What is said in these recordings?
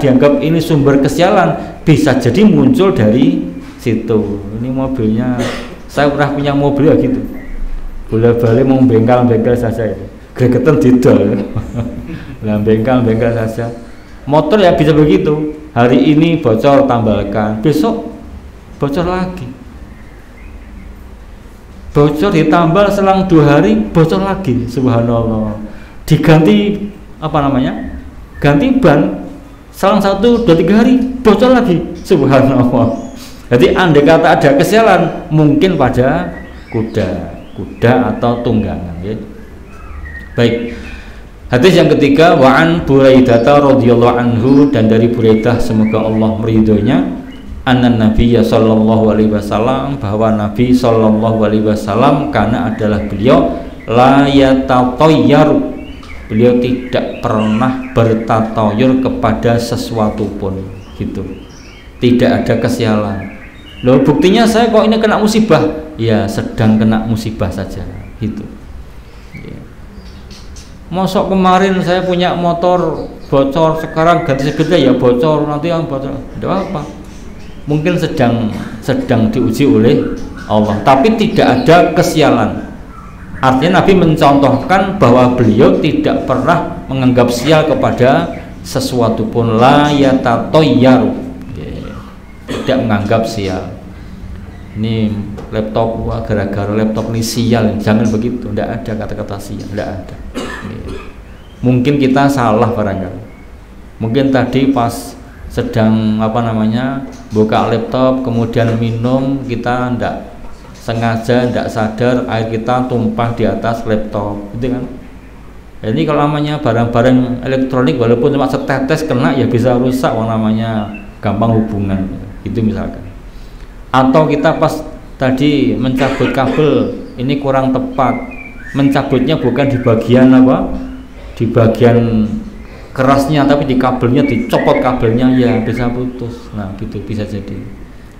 dianggap ini sumber kesialan, bisa jadi muncul dari situ. Ini mobilnya, saya pernah punya mobil ya gitu, bolak-balik mau bengkel saja itu, gregetan didol lah bengkel saja. Motor ya bisa begitu, hari ini bocor tambahkan, besok bocor lagi, bocor ditambal selang 2 hari bocor lagi, subhanallah. Diganti apa namanya, ganti ban selang 1, 2, 3 hari bocor lagi, subhanallah. Jadi andai kata ada kesialan mungkin pada kuda atau tunggangan ya. Baik, hadis yang ketiga, wa an Buraidah radhiyallahu anhu, dan dari Buraidah semoga Allah meridhoinya, anna Nabiyya sallallahu alaihi wasallam, bahwa Nabi sallallahu alaihi wasallam karena adalah beliau la yatatayyaru, beliau tidak pernah bertatayur kepada sesuatu pun gitu, tidak ada kesialan. Loh, buktinya saya kok ini kena musibah, ya sedang kena musibah saja gitu. Mosok kemarin saya punya motor bocor, sekarang ganti sepeda ya bocor, nanti yang bocor, tidak apa, mungkin sedang diuji oleh Allah, tapi tidak ada kesialan. Artinya Nabi mencontohkan bahwa beliau tidak pernah menganggap sial kepada sesuatu pun, la yatatayyaru, tidak menganggap sial. Ini laptop, wah gara-gara laptop ini sial, jangan begitu, tidak ada kata-kata sial, tidak ada. Mungkin kita salah barangkali, mungkin tadi pas sedang apa namanya buka laptop kemudian minum, kita tidak sengaja, tidak sadar air kita tumpah di atas laptop gitu kan. Ini kalau namanya barang-barang elektronik walaupun cuma setetes kena ya bisa rusak, namanya gampang hubungan itu misalkan. Atau kita pas tadi mencabut kabel ini kurang tepat, mencabutnya bukan di bagian apa, di bagian kerasnya, tapi di kabelnya, dicopot kabelnya, ya bisa putus. Nah gitu bisa jadi,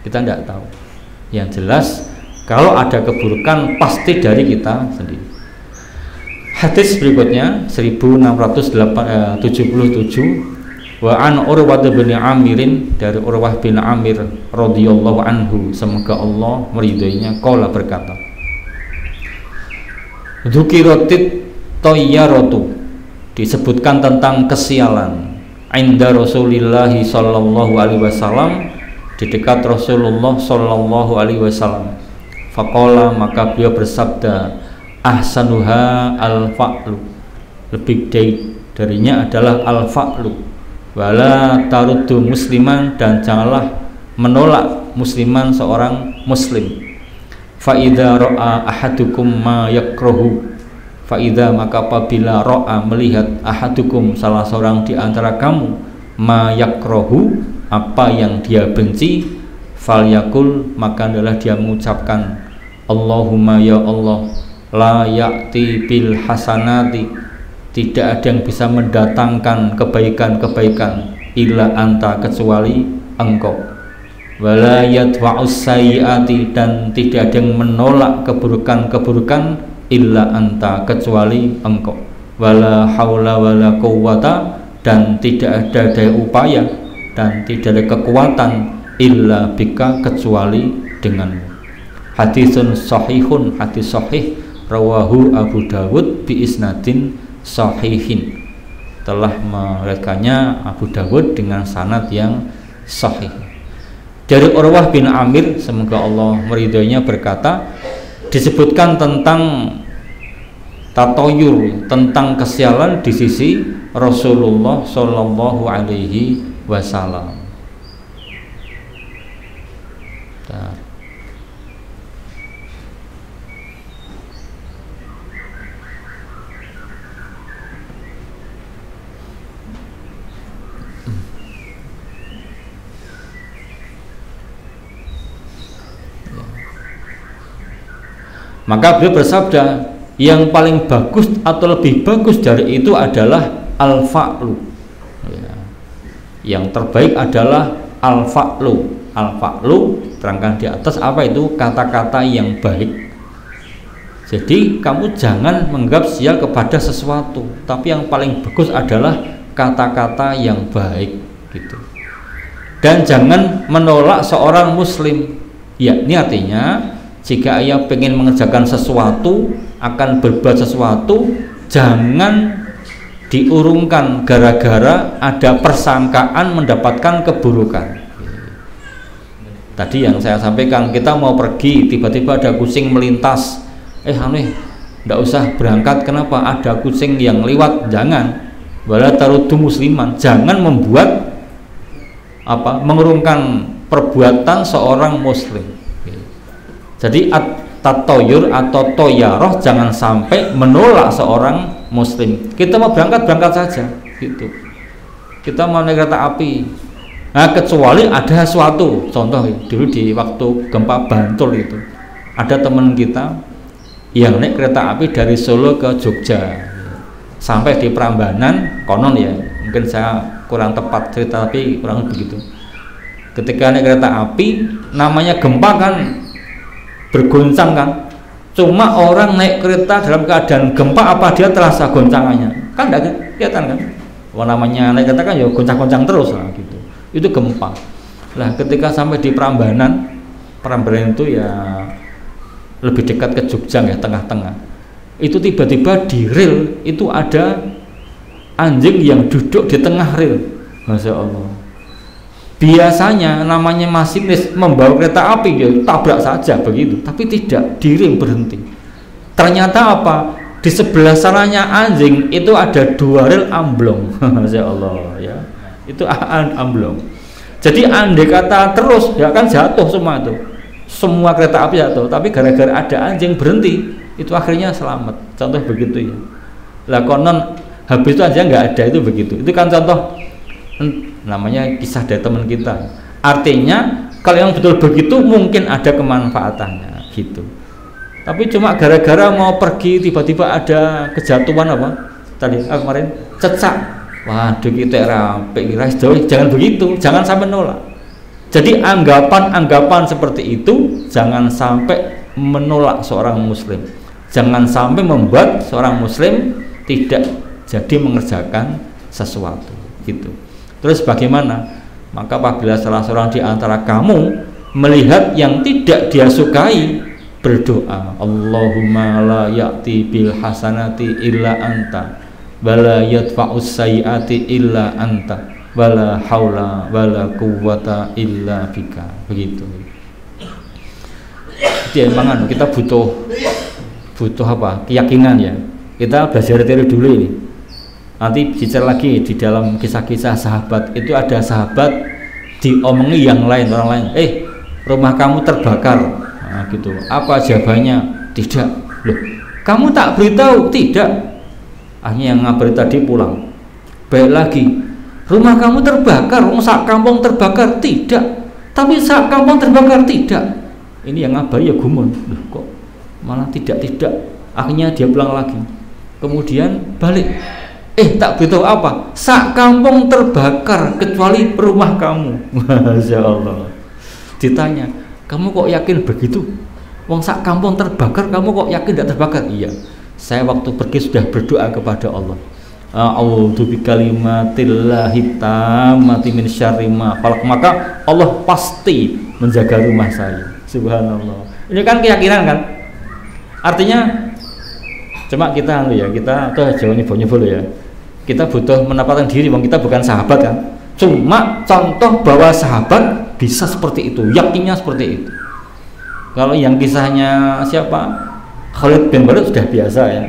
kita tidak tahu. Yang jelas kalau ada keburukan pasti dari kita sendiri. Hadis berikutnya 1677, wa an Urwah bin Amirin, dari Urwah bin Amir radhiyallahu anhu, semoga Allah meridhoinya, qala berkata, dzukiratit tayyaratu, disebutkan tentang kesialan, inda Rasulillah sallallahu alaihi wasallam, di dekat Rasulullah sallallahu alaihi wasallam. Faqala, maka beliau bersabda, ahsanuha al-fa'lu, lebih darinya adalah al-fa'lu, wala taruddu musliman, dan janganlah menolak musliman seorang muslim. Fa idza ra'a ahadukum ma yakrahu, fa idza, maka apabila ra'a, melihat, ahadukum, salah seorang di antara kamu, ma yakrahu, apa yang dia benci, falyakul, maka adalah dia mengucapkan, Allahumma ya Allah, la ya'ti bil hasanati, tidak ada yang bisa mendatangkan kebaikan-kebaikan, illa anta, kecuali engkau, wala yadfa'us sayyiati, dan tidak ada yang menolak keburukan-keburukan, illa anta, kecuali engkau, wala haula wala quwwata, dan tidak ada daya upaya dan tidak ada kekuatan, illa bika, kecuali denganmu. Hadisun sahihun, hadis sahih, rawahu Abu Dawud bi isnadin sahihin, telah meriwayatkannya Abu Dawud dengan sanad yang sahih. Dari Urwah bin Amir, semoga Allah meridhoinya, berkata, disebutkan tentang tatoyur, tentang kesialan di sisi Rasulullah Shallallahu alaihi wasallam. Maka beliau bersabda, yang paling bagus atau lebih bagus dari itu adalah al-fa'lu, ya. Yang terbaik adalah al-fa'lu. Al-fa'lu, terangkan di atas, apa itu? Kata-kata yang baik. Jadi kamu jangan menganggap sial kepada sesuatu, tapi yang paling bagus adalah kata-kata yang baik gitu. Dan jangan menolak seorang muslim. Ya, ini artinya jika ia ingin mengerjakan sesuatu, akan berbuat sesuatu, jangan diurungkan gara-gara ada persangkaan mendapatkan keburukan. Tadi yang saya sampaikan, kita mau pergi tiba-tiba ada kucing melintas, aneh, tidak usah berangkat. Kenapa? Ada kucing yang lewat. Jangan. Wala tarudu musliman, jangan membuat mengurungkan perbuatan seorang muslim. Jadi at-tatoyur atau toyaroh jangan sampai menolak seorang muslim. Kita mau berangkat saja gitu. Kita mau naik kereta api, nah kecuali ada sesuatu. Contoh dulu di waktu gempa Bantul itu, ada teman kita yang naik kereta api dari Solo ke Jogja, sampai di Prambanan, konon ya, mungkin saya kurang tepat cerita tapi kurang begitu. Ketika naik kereta api, namanya gempa kan bergoncang kan, cuma orang naik kereta dalam keadaan gempa apa dia terasa goncangannya? Kan tidak kelihatan kan? Namanya naik kereta kan ya goncang-goncang terus lah gitu. Itu gempa. Lah ketika sampai di Prambanan itu ya lebih dekat ke Jogja ya, tengah-tengah. Itu tiba-tiba di rel itu ada anjing yang duduk di tengah rel. Masya Allah. Biasanya namanya masinis membawa kereta api ya tabrak saja begitu, tapi tidak, di rel berhenti. Ternyata apa? Di sebelah sananya anjing itu ada 2 rel amblong. Masya Allah ya. Itu amblong. Jadi andai kata terus ya kan jatuh semua itu. Semua kereta api jatuh, tapi gara-gara ada anjing berhenti, itu akhirnya selamat. Contoh begitu ya. Lah konon habis itu aja nggak ada, itu begitu. Itu kan contoh, namanya kisah dari teman kita. Artinya kalau yang betul begitu mungkin ada kemanfaatannya gitu. Tapi cuma gara-gara mau pergi tiba-tiba ada kejatuhan tadi kemarin cecak, waduh kita rapi, jangan begitu, jangan sampai nolak. Jadi anggapan-anggapan seperti itu jangan sampai menolak seorang muslim, jangan sampai membuat seorang muslim tidak jadi mengerjakan sesuatu gitu. Terus bagaimana? Maka apabila salah seorang di antara kamu melihat yang tidak dia sukai, berdoa, Allahumma la ya'ti bil hasanati illa anta wala yadfa'us sayyiati illa anta wala haula wala quwwata illa bika. Begitu. Jadi emang kita butuh keyakinan ya. Kita belajar teori dulu ini. Nanti bicara lagi di dalam kisah-kisah sahabat, itu ada sahabat diomongi yang lain, orang lain, rumah kamu terbakar, nah, gitu. Apa jawabannya? Tidak. Loh, kamu tak beritahu? Tidak. Akhirnya yang ngabari tadi pulang. Baik lagi, rumah kamu terbakar, sak kampung terbakar? Tidak. Tapi sak kampung terbakar? Tidak. Ini yang ngabari ya gumun. Loh, kok malah tidak. Akhirnya dia pulang lagi. Kemudian balik. Tak beritahu apa? Sak kampung terbakar kecuali rumah kamu. Masya Allah. Ditanya, kamu kok yakin begitu? Wong sak kampung terbakar, kamu kok yakin tidak terbakar? Iya, saya waktu pergi sudah berdoa kepada Allah. A'udzu bikalimatillahi tammati min syarri ma khalaq. Maka Allah pasti menjaga rumah saya. Subhanallah. Ini kan keyakinan kan? Artinya cuma kita tuh jauh nyebol ya. Kita butuh menempatkan diri, kita bukan sahabat kan. Cuma contoh bahwa sahabat bisa seperti itu, yakinnya seperti itu. Kalau yang kisahnya siapa? Khalid bin Walid sudah biasa ya.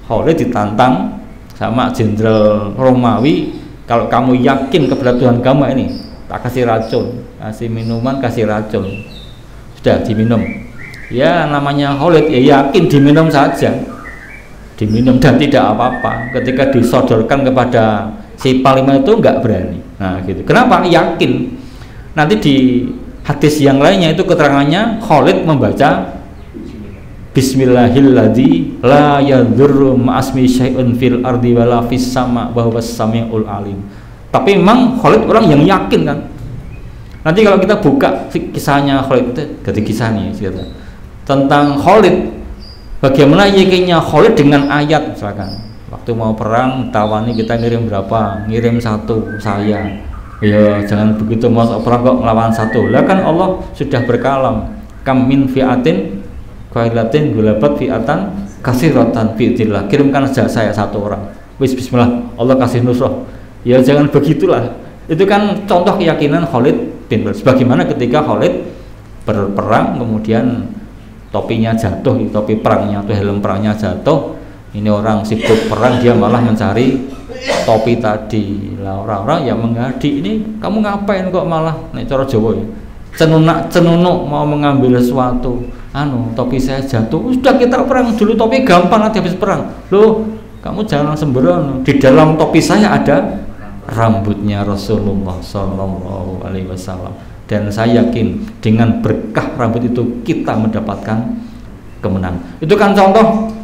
Khalid ditantang sama jenderal Romawi, kalau kamu yakin kepada Tuhan kamu ini, tak kasih racun, kasih minuman, kasih racun. Sudah diminum. Ya namanya Khalid ya yakin diminum saja. Diminum dan tidak apa-apa. Ketika disodorkan kepada si panglima itu nggak berani. Nah gitu. Kenapa? Yakin. Nanti di hadis yang lainnya itu keterangannya Khalid membaca Bismillahilladzi la yadurru ma'asmi syai'un fil ardi wala fis sama wa huwas samiul alim. Tapi memang Khalid orang yang yakin kan. Nanti kalau kita buka kisahnya Khalid itu, jadi kisahnya tentang Khalid. Bagaimana yakinnya Khalid dengan ayat, misalkan waktu mau perang tawani kita ngirim berapa, ngirim 1 saya, Ya jangan begitu, masuk perang kok melawan satu. Lah kan Allah sudah berkalam, kam min fi'atin qailatin gulabat fi'atan kasiratan bi'idillah. Kirimkan saja saya satu orang. Wis bismillah, Allah kasih nusrah. Ya jangan begitulah. Itu kan contoh keyakinan Khalid bin Walid. Sebagaimana ketika Khalid berperang kemudian topinya jatuh, topi perangnya atau helm perangnya jatuh. Ini orang sibuk perang, dia malah mencari topi tadi. Lah orang-orang yang mengadi, ini kamu ngapain kok malah nek cara Jawa ya, cenunuk mau mengambil sesuatu. Topi saya jatuh. Sudah kita perang dulu, topi gampang nanti habis perang. Loh, kamu jangan sembrono. Di dalam topi saya ada rambutnya Rasulullah Sallallahu Alaihi Wasallam. Dan saya yakin dengan berkah rambut itu kita mendapatkan kemenangan. Itu kan contoh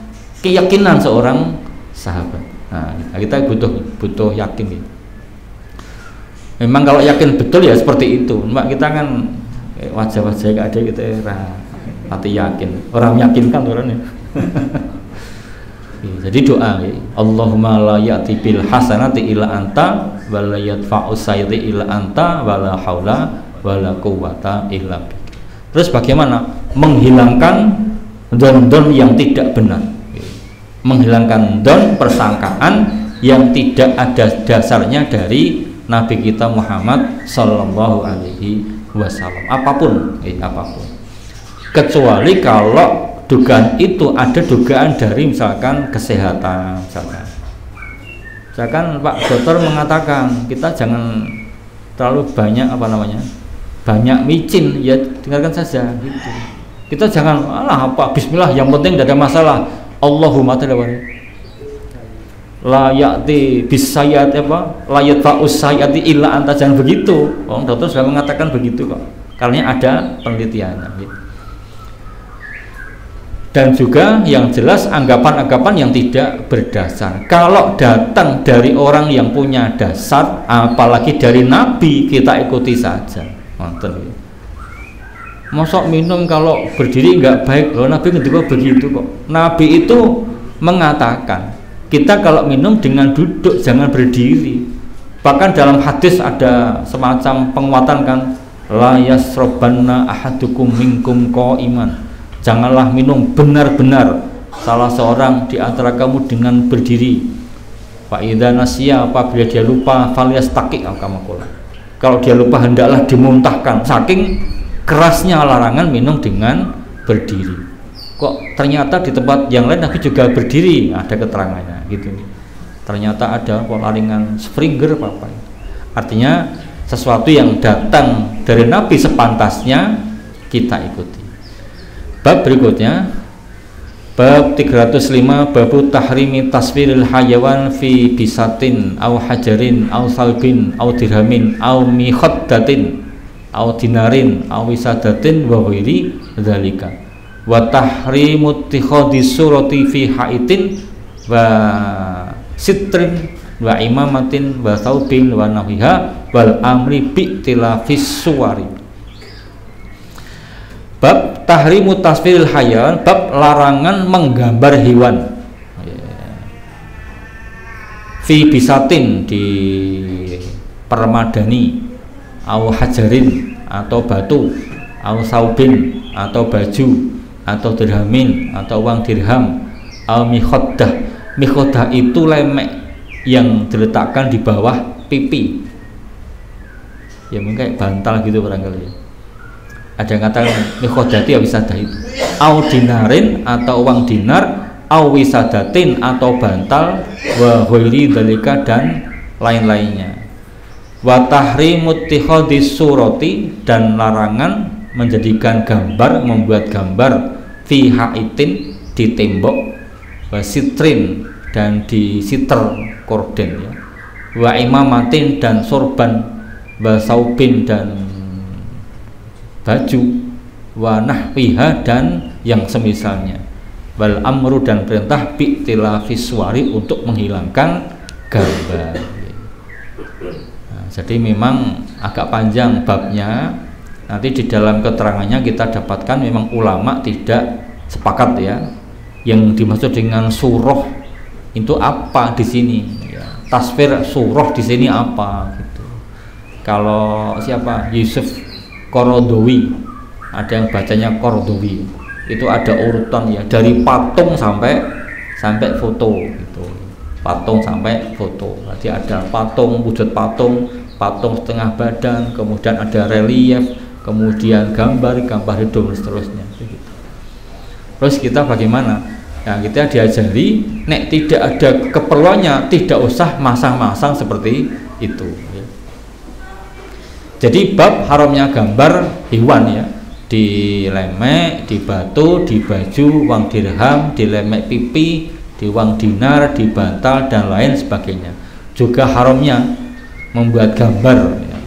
keyakinan seorang sahabat. Nah, kita butuh yakin ya. Memang kalau yakin betul ya seperti itu. Mbak, kita kan wajah-wajah gak ada gitu ya, hati yakin. Orang meyakinkan orangnya. Jadi doa ya. Allahumma la ya'ti bil hasanati illa anta wa la yadfa'u sayyi'ati illa anta wa la haula wa la quwwata illa bik. Terus bagaimana menghilangkan don-don yang tidak benar? Menghilangkan don, persangkaan yang tidak ada dasarnya dari Nabi kita Muhammad Sallallahu Alaihi Wasallam, apapun. Kecuali kalau dugaan itu ada dugaan dari misalkan kesehatan, misalkan Pak Dokter mengatakan kita jangan terlalu banyak banyak micin, ya dengarkan saja gitu. Kita jangan bismillah yang penting tidak ada masalah. Allahumma ta'ala la ya'ti bisayat la yatfa'us sayati illa anta, jangan begitu. Dokter sudah mengatakan begitu kok, karena ada penelitiannya gitu. Dan juga yang jelas anggapan-anggapan yang tidak berdasar. Kalau datang dari orang yang punya dasar, apalagi dari Nabi, kita ikuti saja. Mosok minum kalau berdiri nggak baik. Loh, Nabi ngendika begitu kok. Nabi itu mengatakan kita kalau minum dengan duduk, jangan berdiri. Bahkan dalam hadis ada semacam penguatan kan, la yasrobanna ahadukum minkum qa'iman. Janganlah minum benar-benar salah seorang di antara kamu dengan berdiri. Fa idza nasiya, apabila dia lupa, falyastaqi kama. Kalau dia lupa hendaklah dimuntahkan. Saking kerasnya larangan minum dengan berdiri. Kok ternyata di tempat yang lain Nabi juga berdiri, ada keterangannya gitu. Ternyata ada larangan Springer apa. Artinya sesuatu yang datang dari Nabi sepantasnya kita ikuti. Bab berikutnya, bab 305, babu tahrimi taswiril hayawan fi bisatin au hajarin au salbin au dirhamin au mikhaddatin au dinarin au wisadatin wa ghairi dzalika wa tahrimu ittikhadhi surati fi haitin wa sitrin wa imamatin wa saubin wa nahwiha wal amri bi tilafis suwari. Bab tahrimu taswiril hayawan, bab larangan menggambar hewan. Fi bisatin, di permadani, au hajarin atau batu, au saubin atau baju, atau dirhamin atau uang dirham, au mikhoddah. Mikhoddah itu lemek yang diletakkan di bawah pipi, ya mungkin kayak bantal gitu barangkali. Ada yang katakan mikhodati ya wisadah itu, au dinarin atau uang dinar, au wisadatin atau bantal, wa ghairi dzalika dan lain-lainnya. Wa tahrimu ittikhadhi surati, dan larangan menjadikan gambar, membuat gambar, fi haitin, di tembok, wa sitrin, dan di siter korden ya, wa imamatin, dan sorban, wa saubin, dan baju, wa nahwiha, dan yang semisalnya, wal amru, dan perintah bi tilafis suwari, untuk menghilangkan gambar. Jadi memang agak panjang babnya. Nanti di dalam keterangannya kita dapatkan memang ulama tidak sepakat ya. Yang dimaksud dengan surah itu apa di sini? Ya, tasfir surah di sini apa? Gitu. Kalau siapa? Yusuf Qaradawi, ada yang bacanya Qaradawi, itu ada urutan ya, dari patung sampai foto gitu. Patung sampai foto. Jadi ada patung, wujud patung setengah badan, kemudian ada relief, kemudian gambar hidup dan seterusnya. Terus kita bagaimana? Ya, kita diajari nek tidak ada keperluannya tidak usah masang-masang seperti itu ya. Jadi bab haramnya gambar hewan ya, di lemek, di batu, di baju, uang dirham, di lemek pipi, di uang dinar, di bantal dan lain sebagainya. Juga haramnya membuat gambar ya,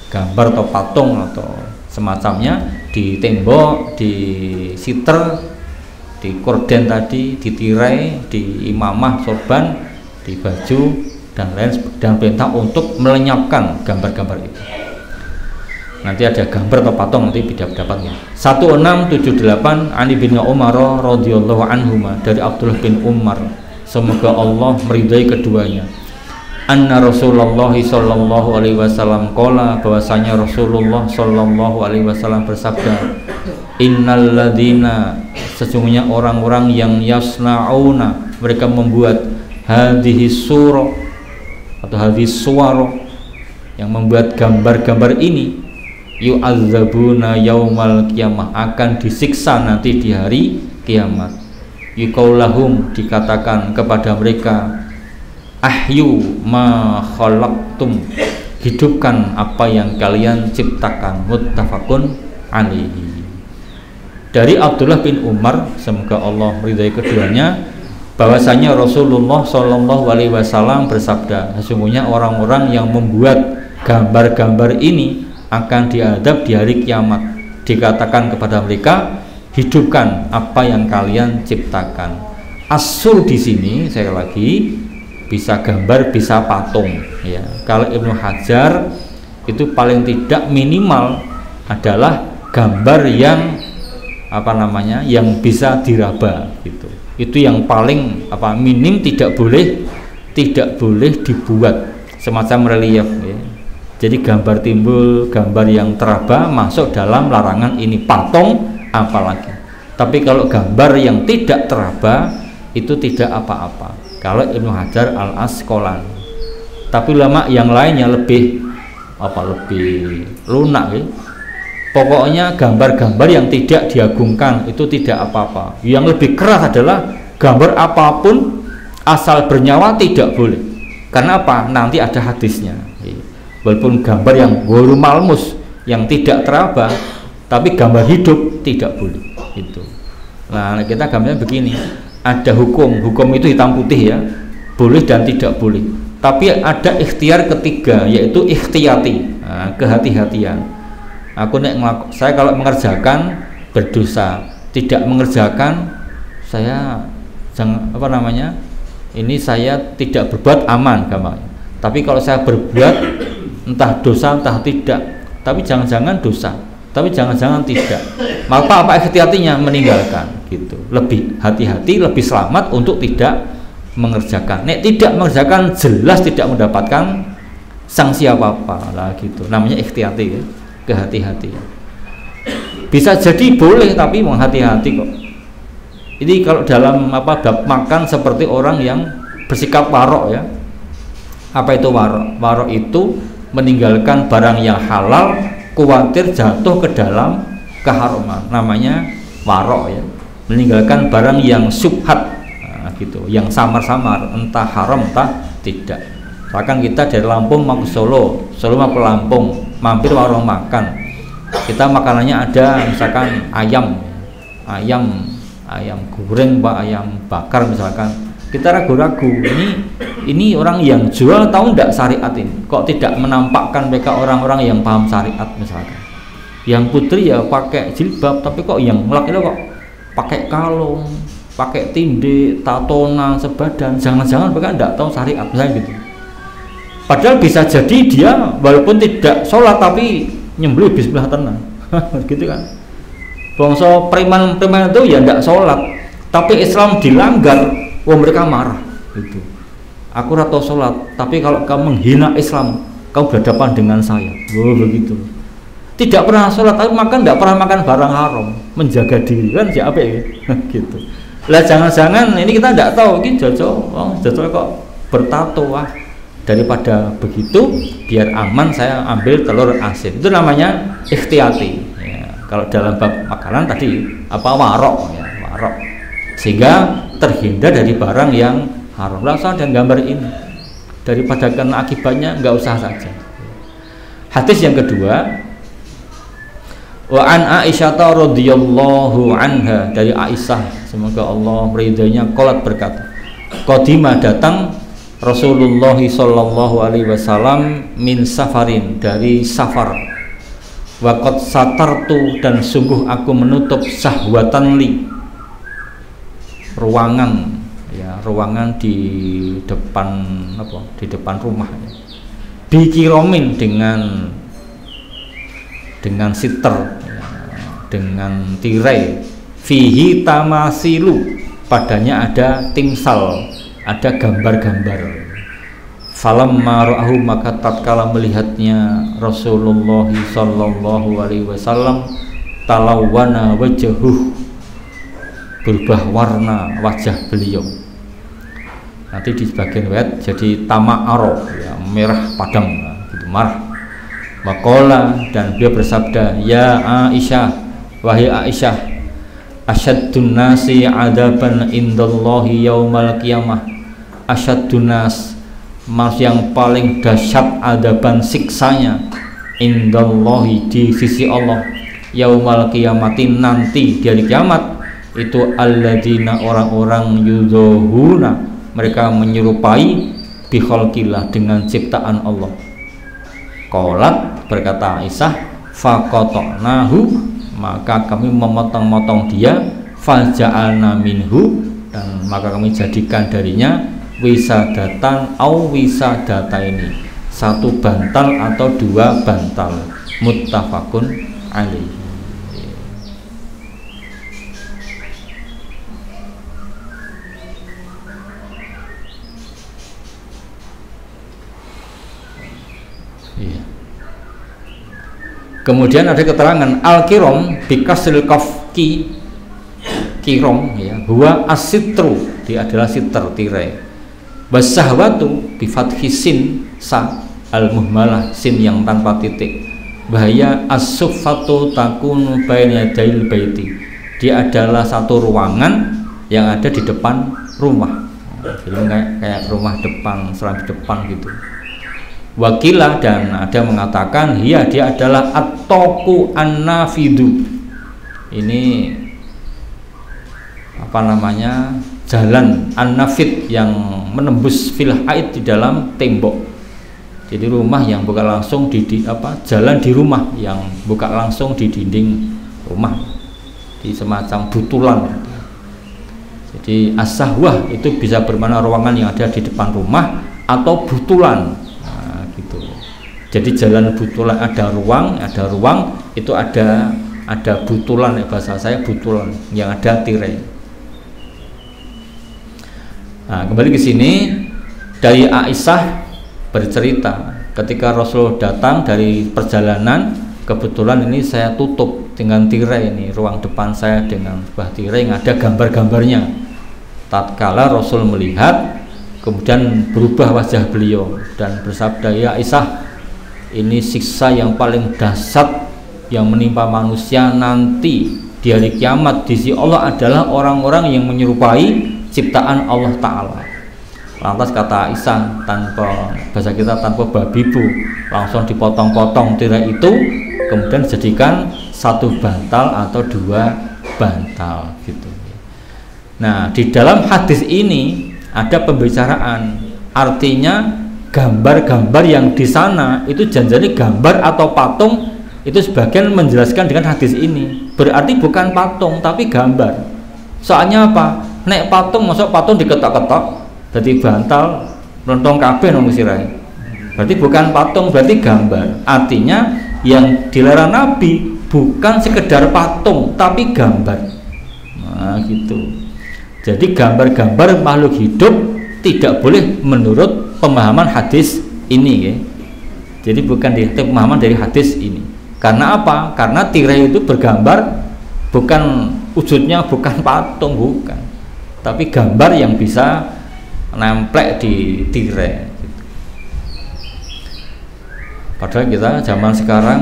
gambar atau patung atau semacamnya di tembok, di siter, di korden tadi, di tirai, di imamah sorban, di baju dan lain, dan perintah untuk melenyapkan gambar-gambar itu. Nanti ada gambar atau patung, nanti dapatnya. 1678 Ani bin Umar radhiyallahu anhuma, dari Abdullah bin Umar, semoga Allah meridai keduanya. Anna Rasulullah sallallahu alaihi wasallam qala, bahwasanya Rasulullah sallallahu alaihi wasallam bersabda, innal ladzina, sesungguhnya orang-orang yang yasnauna, mereka membuat hadhihi surah atau hadhihi suwara, yang membuat gambar-gambar ini, yu'adzabuna yaumal qiyamah, akan disiksa nanti di hari kiamat. Yuqaulahum, dikatakan kepada mereka, ahyu ma khalaqtum, hidupkan apa yang kalian ciptakan. Muttafaqun alaihi. Dari Abdullah bin Umar, semoga Allah meridai keduanya, bahwasanya Rasulullah Shallallahu alaihi wasallam bersabda, sesungguhnya orang-orang yang membuat gambar-gambar ini akan diadab di hari kiamat. Dikatakan kepada mereka, hidupkan apa yang kalian ciptakan. Asur di sini saya lagi bisa gambar, bisa patung ya. Kalau Ibnu Hajar itu paling tidak minimal adalah gambar yang yang bisa diraba gitu. Itu yang paling minim, tidak boleh dibuat semacam relief ya. Jadi gambar timbul, gambar yang teraba masuk dalam larangan ini, patung apalagi. Tapi kalau gambar yang tidak teraba itu tidak apa-apa kalau Ibnu Hajar Al-Asqalani. Tapi ulama yang lainnya lebih lunak ya. Pokoknya gambar-gambar yang tidak diagungkan itu tidak apa-apa. Yang lebih keras adalah gambar apapun asal bernyawa tidak boleh. Karena apa? Nanti ada hadisnya. Walaupun gambar yang ghairu malmus, yang tidak teraba, tapi gambar hidup tidak boleh. Itu. Nah, kita gambarnya begini. Ada hukum itu hitam putih ya, boleh dan tidak boleh. Tapi ada ikhtiar ketiga, yaitu ikhtiyati, kehati-hatian. Saya kalau mengerjakan berdosa, tidak mengerjakan saya ini saya tidak berbuat aman gampangnya. Tapi kalau saya berbuat entah dosa entah tidak, tapi jangan-jangan dosa, tapi jangan-jangan tidak, maka apa ikhtiyatinya? Meninggalkan gitu. Lebih hati-hati, lebih selamat untuk tidak mengerjakan. Nek tidak mengerjakan jelas tidak mendapatkan sanksi apa-apa lah gitu. Namanya ikhtiyati ya, kehati-hati. Bisa jadi boleh tapi menghati-hati kok. Ini kalau dalam bab makan seperti orang yang bersikap warok ya. Apa itu warok? Warok itu meninggalkan barang yang halal, khawatir jatuh ke dalam keharaman. Namanya warok ya. Meninggalkan barang yang subhat gitu, yang samar-samar, entah haram entah tidak. Misalkan kita dari Lampung mau ke Solo mau ke Lampung, mampir warung makan, kita makanannya ada misalkan ayam goreng, ayam bakar misalkan, kita ragu-ragu ini orang yang jual tahu tidak syariat ini, kok tidak menampakkan mereka orang-orang yang paham syariat misalkan. Yang putri ya pakai jilbab, tapi kok yang laki kok pakai kalung, pakai tinde, tatonan, sebadan, jangan-jangan mereka tidak tahu syariat misalnya gitu. Padahal bisa jadi dia walaupun tidak sholat tapi nyembelih bismillah tenang gitu kan. Bangsa preman-preman itu ya tidak sholat, tapi Islam dilanggar, mereka marah gitu. Aku rata sholat, tapi kalau kamu menghina Islam, kau berhadapan dengan saya. Oh begitu. Tidak pernah sholat tapi makan, tidak pernah makan barang haram, menjaga diri kan siapa ya gitu. Lah jangan-jangan ini kita tidak tahu ini Jojo kok bertato, wah daripada begitu biar aman saya ambil telur asin. Itu namanya ikhtiyati ya. Kalau dalam bab makanan tadi apa warok ya, warok, sehingga terhindar dari barang yang haram. Langsung dan gambar ini daripada kena akibatnya nggak usah saja. Hadis yang kedua, wa an Aisyah radhiyallahu anha, dari Aisyah semoga Allah meridainya, qalat berkata, qadima datang Rasulullah sallallahu alaihi wasallam min safarin, dari safar, wa qad satartu, dan sungguh aku menutup sahwatan li, ruangan ya, ruangan di depan apa, di depan rumah ya. Bikiromin, dengan siter ya, dengan tirai, fihi tamasilu, padanya ada timsal, ada gambar-gambar. Falamma ra'ahu, maka tatkala melihatnya Rasulullah sallallahu alaihi wasallam, talawwana wajhuh, berubah warna wajah beliau. Nanti di sebagian riwayat jadi tama'aro ya, merah padam gitu, marah. Waqala, dan beliau bersabda, ya Aisyah, wahai Aisyah, asyaddun nasi adaban indallahi yaumal qiyamah, asyaddun nas, manusia yang paling dahsyat adaban siksanya, indallahi, di sisi Allah, yaumal qiyamati, nanti di hari kiamat, itu alladzina, orang-orang yudhuna, mereka menyerupai bikhalqillah, dengan ciptaan Allah. Qalat, berkata Aisyah, faqata'nahu, maka kami memotong-motong dia, faja'alna minhu, dan maka kami jadikan darinya wisadatan au wisadataini, satu bantal atau dua bantal, muttafaqun alaihi. Kemudian ada keterangan al-kirom bikasril qaf, kirom ya, huwa asitru, dia adalah siter, tirai. Wasahwatu bifathi sin, sa al-muhmalah, sin yang tanpa titik. Bahaya as-suffatu takunu baina yadail baiti, dia adalah satu ruangan yang ada di depan rumah. Jadi kayak rumah depan, serambi depan gitu. Wakilah, dan ada mengatakan dia adalah at-toku an-nafidu, ini apa namanya, jalan an-nafid yang menembus fil haid, di dalam tembok. Jadi rumah yang buka langsung di jalan di rumah yang buka langsung di dinding rumah, di semacam butulan. Jadi as-sahwah itu bisa bermakna ruangan yang ada di depan rumah atau butulan. Jadi jalan butulan, ada ruang itu ada butulan ya, bahasa saya butulan yang ada tirai. Nah, kembali ke sini, dari Aisyah bercerita, ketika Rasul datang dari perjalanan, kebetulan ini saya tutup dengan tirai, ini ruang depan saya dengan sebuah tirai yang ada gambar-gambarnya. Tatkala Rasul melihat, kemudian berubah wajah beliau dan bersabda, ya Aisyah, ini siksa yang paling dahsyat yang menimpa manusia nanti di hari kiamat di sisi Allah adalah orang-orang yang menyerupai ciptaan Allah Ta'ala. Lantas kata Aisyah, tanpa bahasa kita, tanpa babibu, langsung dipotong-potong tirai itu, kemudian dijadikan satu bantal atau dua bantal gitu. Nah, di dalam hadis ini ada pembicaraan, artinya gambar-gambar yang di sana itu janjani gambar atau patung, itu sebagian menjelaskan dengan hadis ini berarti bukan patung tapi gambar. Soalnya apa? Nek patung, masuk patung diketok-ketok jadi bantal lontong kabeh nang sirai. Berarti bukan patung, berarti gambar. Artinya yang dilarang Nabi bukan sekedar patung tapi gambar. Nah gitu. Jadi gambar-gambar makhluk hidup tidak boleh menurut pemahaman hadis ini ya. Jadi bukan di pemahaman dari hadis ini. Karena apa? Karena tirai itu bergambar bukan wujudnya bukan patung, bukan, tapi gambar yang bisa nemplek di tirai. Padahal kita zaman sekarang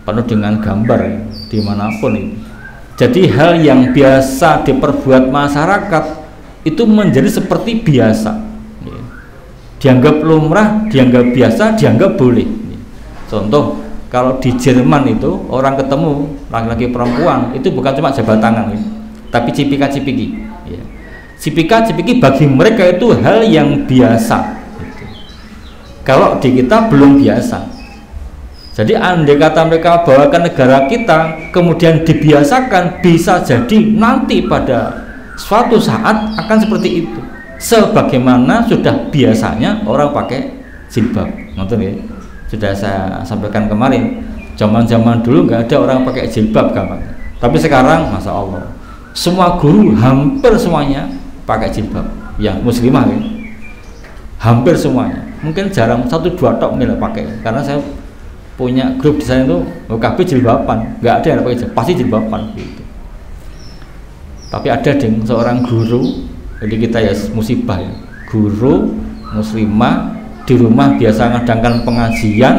penuh dengan gambar ya, dimanapun itu. Jadi hal yang biasa diperbuat masyarakat itu menjadi seperti biasa ya. Dianggap lumrah, dianggap biasa, dianggap boleh ya. Contoh, kalau di Jerman itu orang ketemu laki-laki perempuan itu bukan cuma jabat tangan ya, tapi cipika-cipiki ya. Cipika-cipiki bagi mereka itu hal yang biasa gitu. Kalau di kita belum biasa. Jadi andai kata mereka bawa ke negara kita kemudian dibiasakan, bisa jadi nanti pada suatu saat akan seperti itu, sebagaimana sudah biasanya orang pakai jilbab. Nonton ya, sudah saya sampaikan kemarin, zaman dulu nggak ada orang pakai jilbab gampang, tapi sekarang masya Allah semua guru hampir semuanya pakai jilbab yang muslimah ya. Hampir semuanya, mungkin jarang 1-2 tok nih pakai, karena saya punya grup di sana itu KB jilbaban, nggak ada yang pakai jilbab, pasti jilbaban gitu. Tapi ada seorang guru, jadi kita ya musibah ya, guru muslimah di rumah biasa ngadangkan pengajian,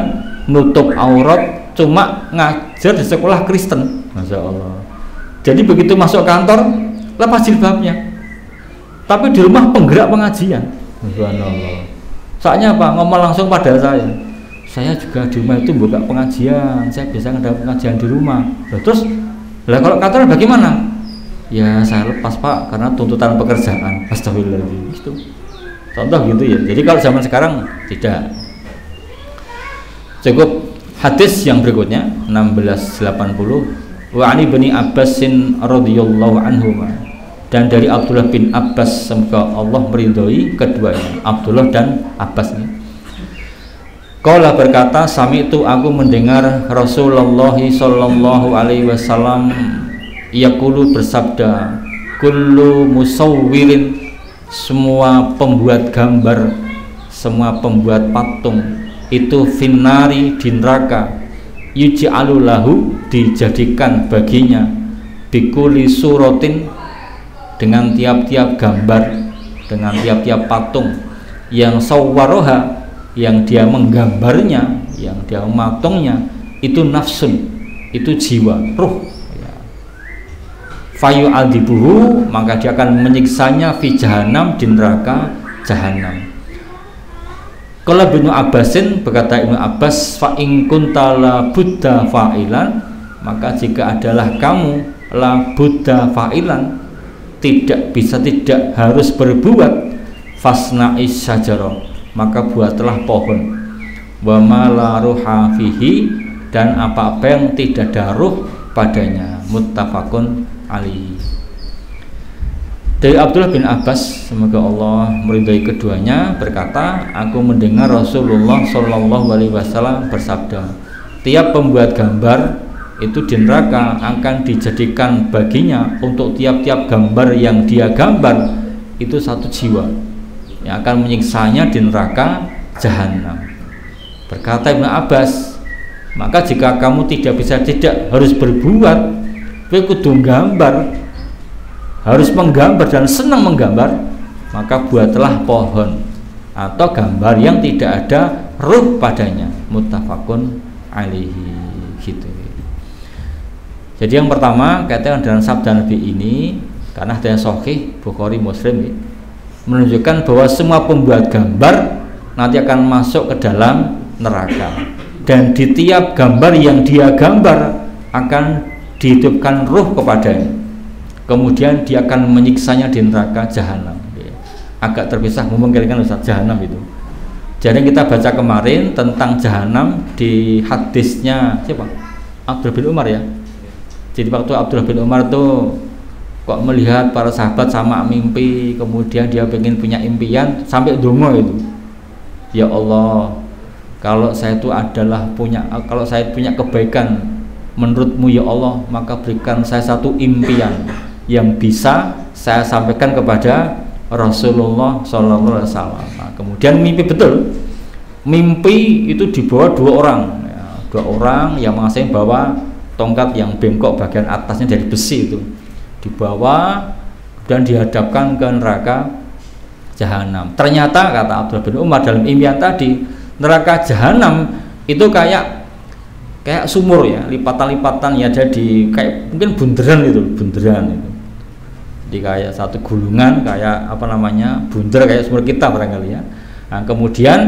nutup aurat, cuma ngajar di sekolah Kristen, masya Allah. Jadi begitu masuk kantor lepas jilbabnya, tapi di rumah penggerak pengajian, subhanallah. Soalnya apa? Ngomong langsung pada saya juga di rumah itu buka pengajian, saya bisa ngadakan pengajian di rumah. Terus, lah kalau kantor bagaimana? Ya saya lepas Pak, karena tuntutan pekerjaan. Astagfirullahaladzim gitu. Contoh gitu ya. Jadi kalau zaman sekarang tidak. Cukup hadis yang berikutnya 1680. Wa ani bin Abbasin radhiyallahu anhuma. Dan dari Abdullah bin Abbas, semoga Allah meridhoi keduanya, Abdullah dan Abbas ini. Qala berkata, sami itu aku mendengar Rasulullah sallallahu alaihi wasallam yaqulu bersabda, kullu musawwirin, semua pembuat gambar, semua pembuat patung itu finnari, di neraka, yuj'alu lahu, dijadikan baginya, bikuli suratin, dengan tiap-tiap gambar, dengan tiap-tiap patung, yang sawwaroha, yang dia menggambarnya, yang dia mematungnya, itu nafsun, itu jiwa, ruh ya. Fayu adibuhu, maka dia akan menyiksanya fi jahanam, di neraka jahanam. Kalau Ibnu Abbasin, berkata Ibnu Abbas, fa in kunta la buddha fa'ilan, maka jika adalah kamu la buddha fa'ilan, tidak bisa tidak harus berbuat, fasna'is syajarah, maka buatlah pohon, wa ma la ruha fihi, dan apa-apa yang tidak ada ruh padanya, muttafaqun alaihi. Dari Abdullah bin Abbas, semoga Allah meridhai keduanya, berkata, aku mendengar Rasulullah sallallahu alaihi wasallam bersabda, tiap pembuat gambar itu di neraka akan dijadikan baginya, untuk tiap-tiap gambar yang dia gambar itu satu jiwa yang akan menyiksanya di neraka jahanam. Berkata Ibnu Abbas, maka jika kamu tidak bisa tidak harus berbuat, kowe kudu gambar, harus menggambar dan senang menggambar, maka buatlah pohon atau gambar yang tidak ada ruh padanya, muttafaqun alaihi gitu. Jadi yang pertama kaitan dengan sabda Nabi ini, karena ada sahih Bukhari Muslim ya, menunjukkan bahwa semua pembuat gambar nanti akan masuk ke dalam neraka, dan di tiap gambar yang dia gambar akan dihidupkan ruh kepadanya, kemudian dia akan menyiksanya di neraka jahanam ya. Agak terpisah memungkinkan Ustaz jahanam itu. Jadi kita baca kemarin tentang jahanam di hadisnya siapa? Abdullah bin Umar ya. Jadi waktu Abdullah bin Umar tuh kok melihat para sahabat sama mimpi, kemudian dia pengen punya impian sampai dongo itu, ya Allah, kalau saya itu kalau saya punya kebaikan menurutmu ya Allah, maka berikan saya satu impian yang bisa saya sampaikan kepada Rasulullah SAW. Nah, kemudian mimpi betul, mimpi itu dibawa dua orang ya, dua orang yang masing bawa tongkat yang bengkok bagian atasnya dari besi itu dibawa dan dihadapkan ke neraka jahanam. Ternyata kata Abdullah bin Umar dalam impian tadi, neraka jahanam itu kayak sumur ya, lipatan-lipatan ya, jadi kayak mungkin bunderan itu. Jadi kayak satu gulungan, kayak apa namanya, bunder kayak sumur kita barangkali ya. Nah, kemudian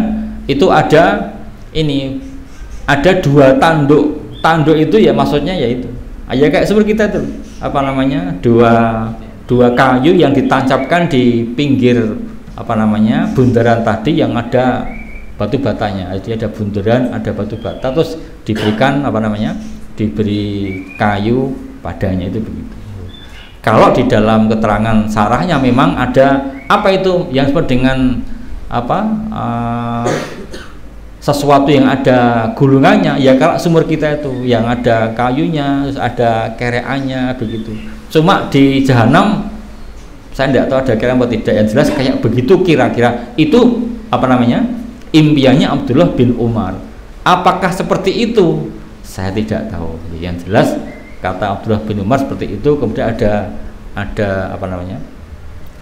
itu ada dua tanduk itu ya, maksudnya yaitu ya kayak sumur kita itu apa namanya, dua kayu yang ditancapkan di pinggir apa namanya bundaran tadi yang ada batu batanya. Jadi ada bundaran, ada batu bata, terus diberikan apa namanya, diberi kayu padanya, itu begitu. Kalau di dalam keterangan sarahnya memang ada apa itu yang disebut dengan apa sesuatu yang ada gulungannya ya, kalau sumur kita itu yang ada kayunya, terus ada kereannya begitu. Cuma di jahanam saya tidak tahu ada kira atau tidak, yang jelas kayak begitu kira-kira. Itu apa namanya, impiannya Abdullah bin Umar. Apakah seperti itu? Saya tidak tahu. Yang jelas kata Abdullah bin Umar seperti itu. Kemudian ada apa namanya,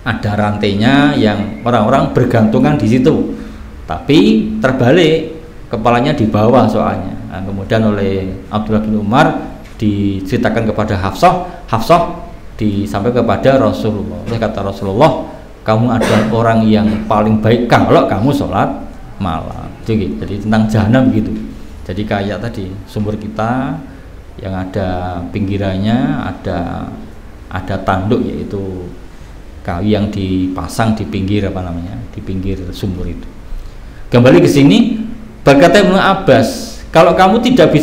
ada rantainya yang orang-orang bergantungan di situ, tapi terbalik, kepalanya di bawah soalnya. Nah, kemudian oleh Abdullah bin Umar diceritakan kepada Hafsah disampaikan kepada Rasulullah. Oleh kata Rasulullah, kamu adalah orang yang paling baik kalau kamu sholat malam. Jadi tentang jahanam begitu. Jadi kayak tadi sumur kita yang ada pinggirannya, ada tanduk, yaitu kayu yang dipasang di pinggir apa namanya, di pinggir sumur itu. Kembali ke sini, berkata Ibnu Abbas, kalau kamu tidak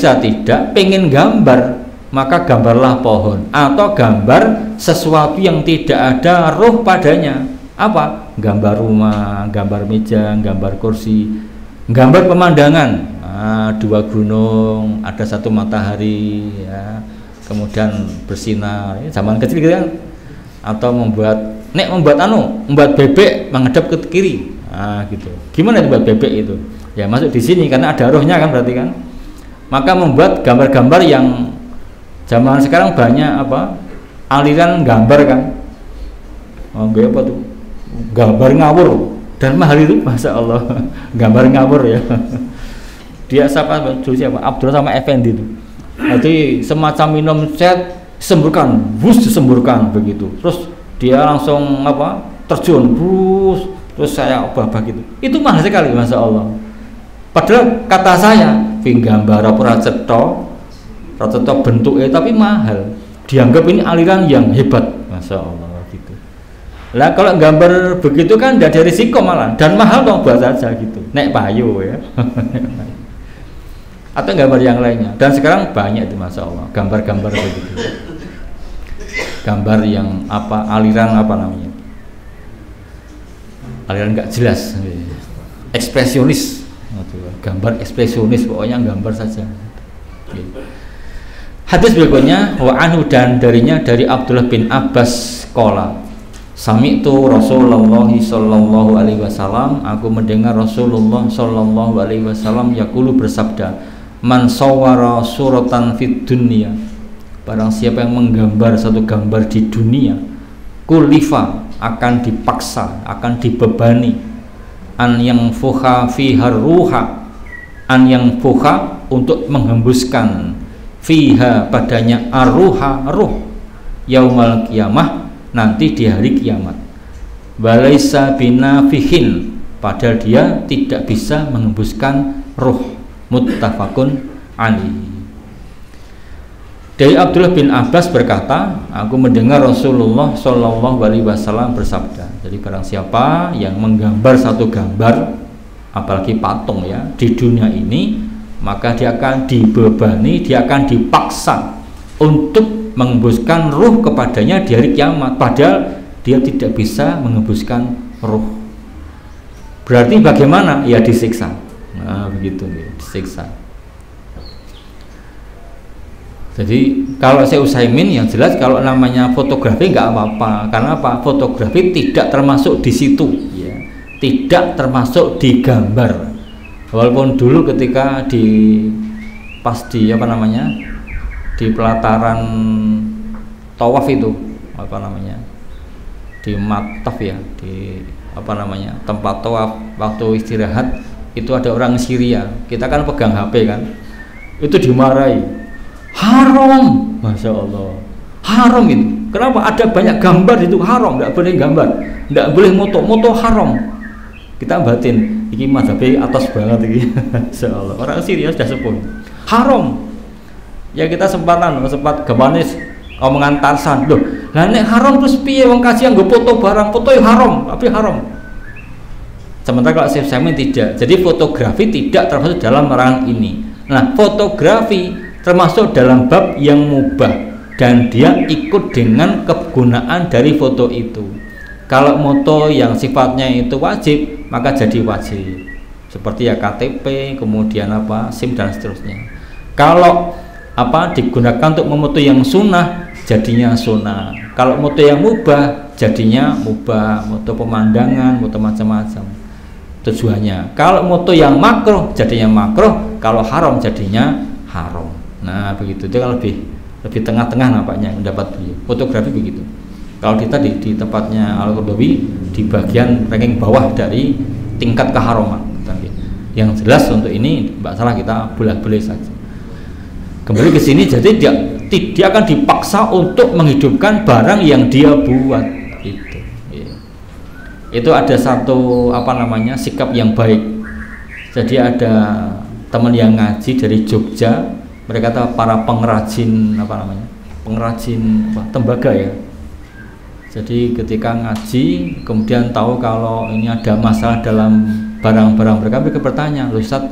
pengen gambar, maka gambarlah pohon atau gambar sesuatu yang tidak ada roh padanya. Apa? Gambar rumah, gambar meja, gambar kursi, gambar pemandangan. Dua gunung, ada satu matahari ya, kemudian bersinar ya, zaman kecil gitu kan. Atau membuat bebek menghadap ke kiri. Gitu. Gimana itu buat bebek itu? Ya masuk di sini karena ada rohnya kan, berarti kan. Maka membuat gambar-gambar yang zaman sekarang banyak apa? Aliran gambar kan. Apa tuh? Gambar ngawur dan mahal itu, Masya Allah. Gambar ngawur ya. Dia siapa Abdullah sama Effendi itu. Jadi semacam minum set disemburkan begitu. Terus dia langsung apa? Terjun, terus saya obah-obah gitu. Itu mahal sekali, Masya Allah. Padahal kata saya, gambar praceto bentuknya tapi mahal. Dianggap ini aliran yang hebat, Masya Allah gitu. Lah kalau gambar begitu kan tidak ada risiko malah, dan mahal dong buat saja gitu. Nek payu ya. Atau gambar yang lainnya. Dan sekarang banyak itu, Masya Allah, gambar-gambar begitu. Gambar yang apa, aliran apa namanya, aliran nggak jelas, ekspresionis, gambar ekspresionis, pokoknya gambar saja. Hadis berikutnya, wa anhu, dan darinya dari Abdullah bin Abbas qala, sami'tu Rasulullah sallallahu alaihi wasallam, aku mendengar Rasulullah sallallahu alaihi wasallam yaqulu, bersabda, man sawwara suratan fid dunya, barang siapa yang menggambar satu gambar di dunia, kulifa, akan dipaksa, akan dibebani, an yang fuha fihar ruha, an yang fuha, untuk menghembuskan, fiha, padanya, arruha, ruh, yaumal kiamah, nanti di hari kiamat, walaisa binafihin, padahal dia tidak bisa menghembuskan ruh. Muttafaqun alaihi. Dari Abdullah bin Abbas berkata, aku mendengar Rasulullah Shallallahu alaihi wasallam bersabda. Jadi barang siapa yang menggambar satu gambar, apalagi patung ya, di dunia ini, maka dia akan dibebani, dia akan dipaksa untuk menghembuskan ruh kepadanya di hari kiamat, padahal dia tidak bisa menghembuskan ruh. Berarti bagaimana? Ya disiksa. Nah begitu, disiksa. Jadi kalau saya Utsaimin, yang jelas kalau namanya fotografi nggak apa-apa. Karena apa? Fotografi tidak termasuk di situ ya, tidak termasuk di gambar. Walaupun dulu ketika pas di apa namanya, di pelataran tawaf itu apa namanya, di mataf ya, di apa namanya, tempat tawaf waktu istirahat itu ada orang Syria, kita kan pegang HP kan, itu dimarahi, haram, masya Allah, haram itu. Kenapa? Ada banyak gambar itu, haram, tidak boleh gambar, tidak boleh moto haram. Kita batin, ini mazhabi atas banget ini, masya Allah. Orang Syria sudah sepuh, haram. Ya kita sempat gemanis omongan Tarsan, loh, lah nek haram terus piye wong kaji nggo foto barang, foto yang haram, tapi haram. Sementara kalau Syekh Utsaimin tidak. Jadi fotografi tidak termasuk dalam larangan ini. Nah, fotografi termasuk dalam bab yang mubah dan dia ikut dengan kegunaan dari foto itu. Kalau foto yang sifatnya itu wajib, maka jadi wajib. Seperti ya KTP, kemudian apa, SIM dan seterusnya. Kalau apa digunakan untuk memoto yang sunnah, jadinya sunnah. Kalau moto yang mubah, jadinya mubah, moto pemandangan, moto macam-macam tujuannya. Kalau moto yang makruh, jadinya makruh. Kalau haram, jadinya haram. Nah begitu, itu lebih tengah-tengah nampaknya mendapat beliau. Fotografi begitu. Kalau kita di tempatnya Al-Qaradawi di bagian ranking bawah dari tingkat keharaman. Yang jelas untuk ini mbak salah kita boleh-boleh saja. Kembali ke sini, jadi dia akan dipaksa untuk menghidupkan barang yang dia buat itu. Itu ada satu apa namanya sikap yang baik. Jadi ada teman yang ngaji dari Jogja, mereka kata para pengrajin apa namanya, pengrajin tembaga ya. Jadi ketika ngaji kemudian tahu kalau ini ada masalah dalam barang-barang mereka bertanya, loh Ustaz,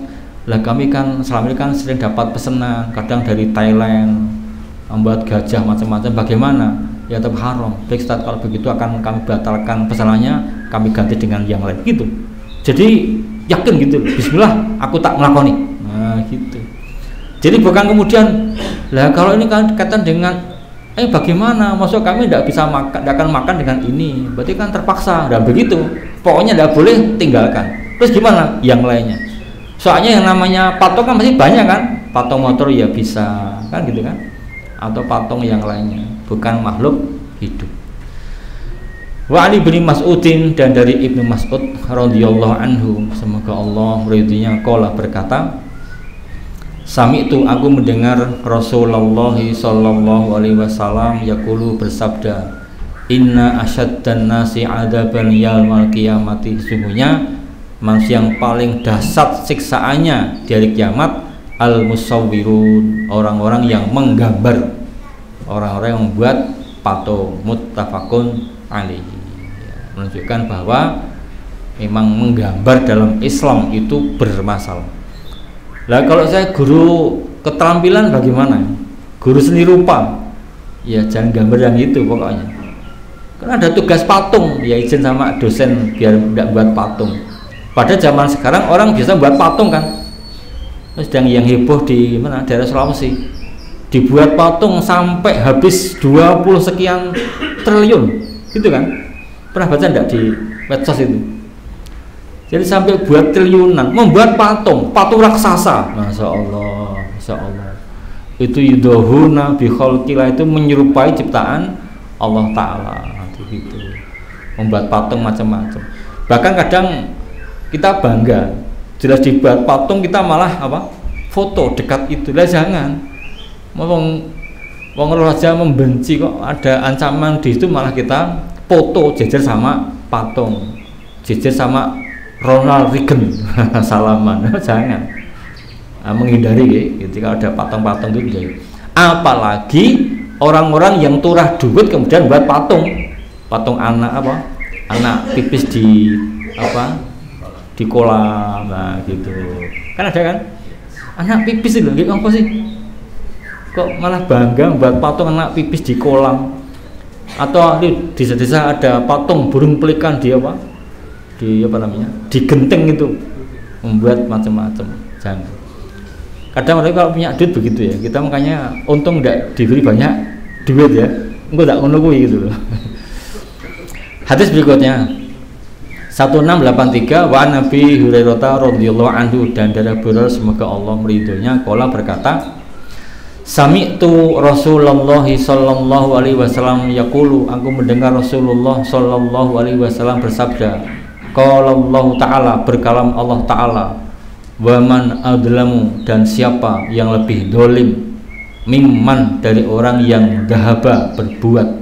lah kami kan selama ini kan sering dapat pesanan kadang dari Thailand membuat gajah macam-macam, bagaimana? Ya tetap haram. Baik Ustaz, kalau begitu akan kami batalkan pesanannya, kami ganti dengan yang lain gitu. Jadi yakin gitu, bismillah aku tak melakoni. Nah gitu. Jadi bukan kemudian lah kalau ini kan kaitan dengan bagaimana, maksud kami tidak bisa makan, tidak akan makan dengan ini, berarti kan terpaksa. Dan begitu, pokoknya tidak boleh tinggalkan. Terus gimana yang lainnya? Soalnya yang namanya patung kan masih banyak kan, patung motor ya bisa kan gitu kan, atau patung yang lainnya, bukan makhluk hidup. Wa Ali bin Mas'udin, dan dari Ibnu Mas'ud radhiyallahu anhu, semoga Allah meridhinya, qala berkata, sami'tu, aku mendengar Rasulullah sallallahu alaihi wasallam yaqulu, bersabda, inna asyaddan nasi adaban yaumil qiyamati, sesungguhnya manusia yang paling dahsyat siksaannya di hari kiamat al-musawwirun, orang-orang yang menggambar, orang-orang yang membuat patung. Muttafaqun alaihi, menunjukkan bahwa memang menggambar dalam Islam itu bermasalah. Lah kalau saya guru keterampilan bagaimana? Guru seni rupa, ya jangan gambar yang itu pokoknya. Karena ada tugas patung, ya izin sama dosen biar tidak buat patung. Pada zaman sekarang orang biasa buat patung kan. Sedang yang heboh di mana, daerah Sulawesi, dibuat patung sampai habis 20 sekian triliun gitu kan. Pernah baca enggak di medsos itu? Jadi sampai buat triliunan membuat patung raksasa. Masya Allah, Masya Allah. Itu yudohuna bi khalqillah, itu menyerupai ciptaan Allah Ta'ala. Gitu. Membuat patung macam-macam. Bahkan kadang kita bangga, jelas dibuat patung kita malah apa? Foto dekat itu. Lah jangan. Wong raja membenci kok ada ancaman di situ, malah kita foto jejer sama patung, jejer sama Ronald Reagan salaman. Jangan. Menghindari ketika ada patung-patung itu. Apalagi orang-orang yang turah duit kemudian buat patung anak apa? Anak pipis di apa? Di kolam, nah gitu. Kan ada kan? Anak pipis itu gitu apa sih? Kok malah bangga buat patung anak pipis di kolam? Atau di desa-desa ada patung burung pelikan di apa? Di apa namanya? Di genteng itu, membuat macam-macam. Jangan. Kadang mereka kalau punya duit begitu ya. Kita makanya untung tidak diberi banyak duit ya. Enggak ngono kuwi gitu loh. Hadis berikutnya, 1683 wa Nabi Hurairah radhiyallahu anhu, dan dari Abu Hurairah semoga Allah meridhoinya, qala berkata, sami'tu Rasulullah sallallahu alaihi wasallam yaqulu, aku mendengar Rasulullah sallallahu alaihi wasallam bersabda, qala Allah taala, berkalam Allah taala, wa man adlamu, dan siapa yang lebih dolim, mimman, dari orang yang dahaba, berbuat.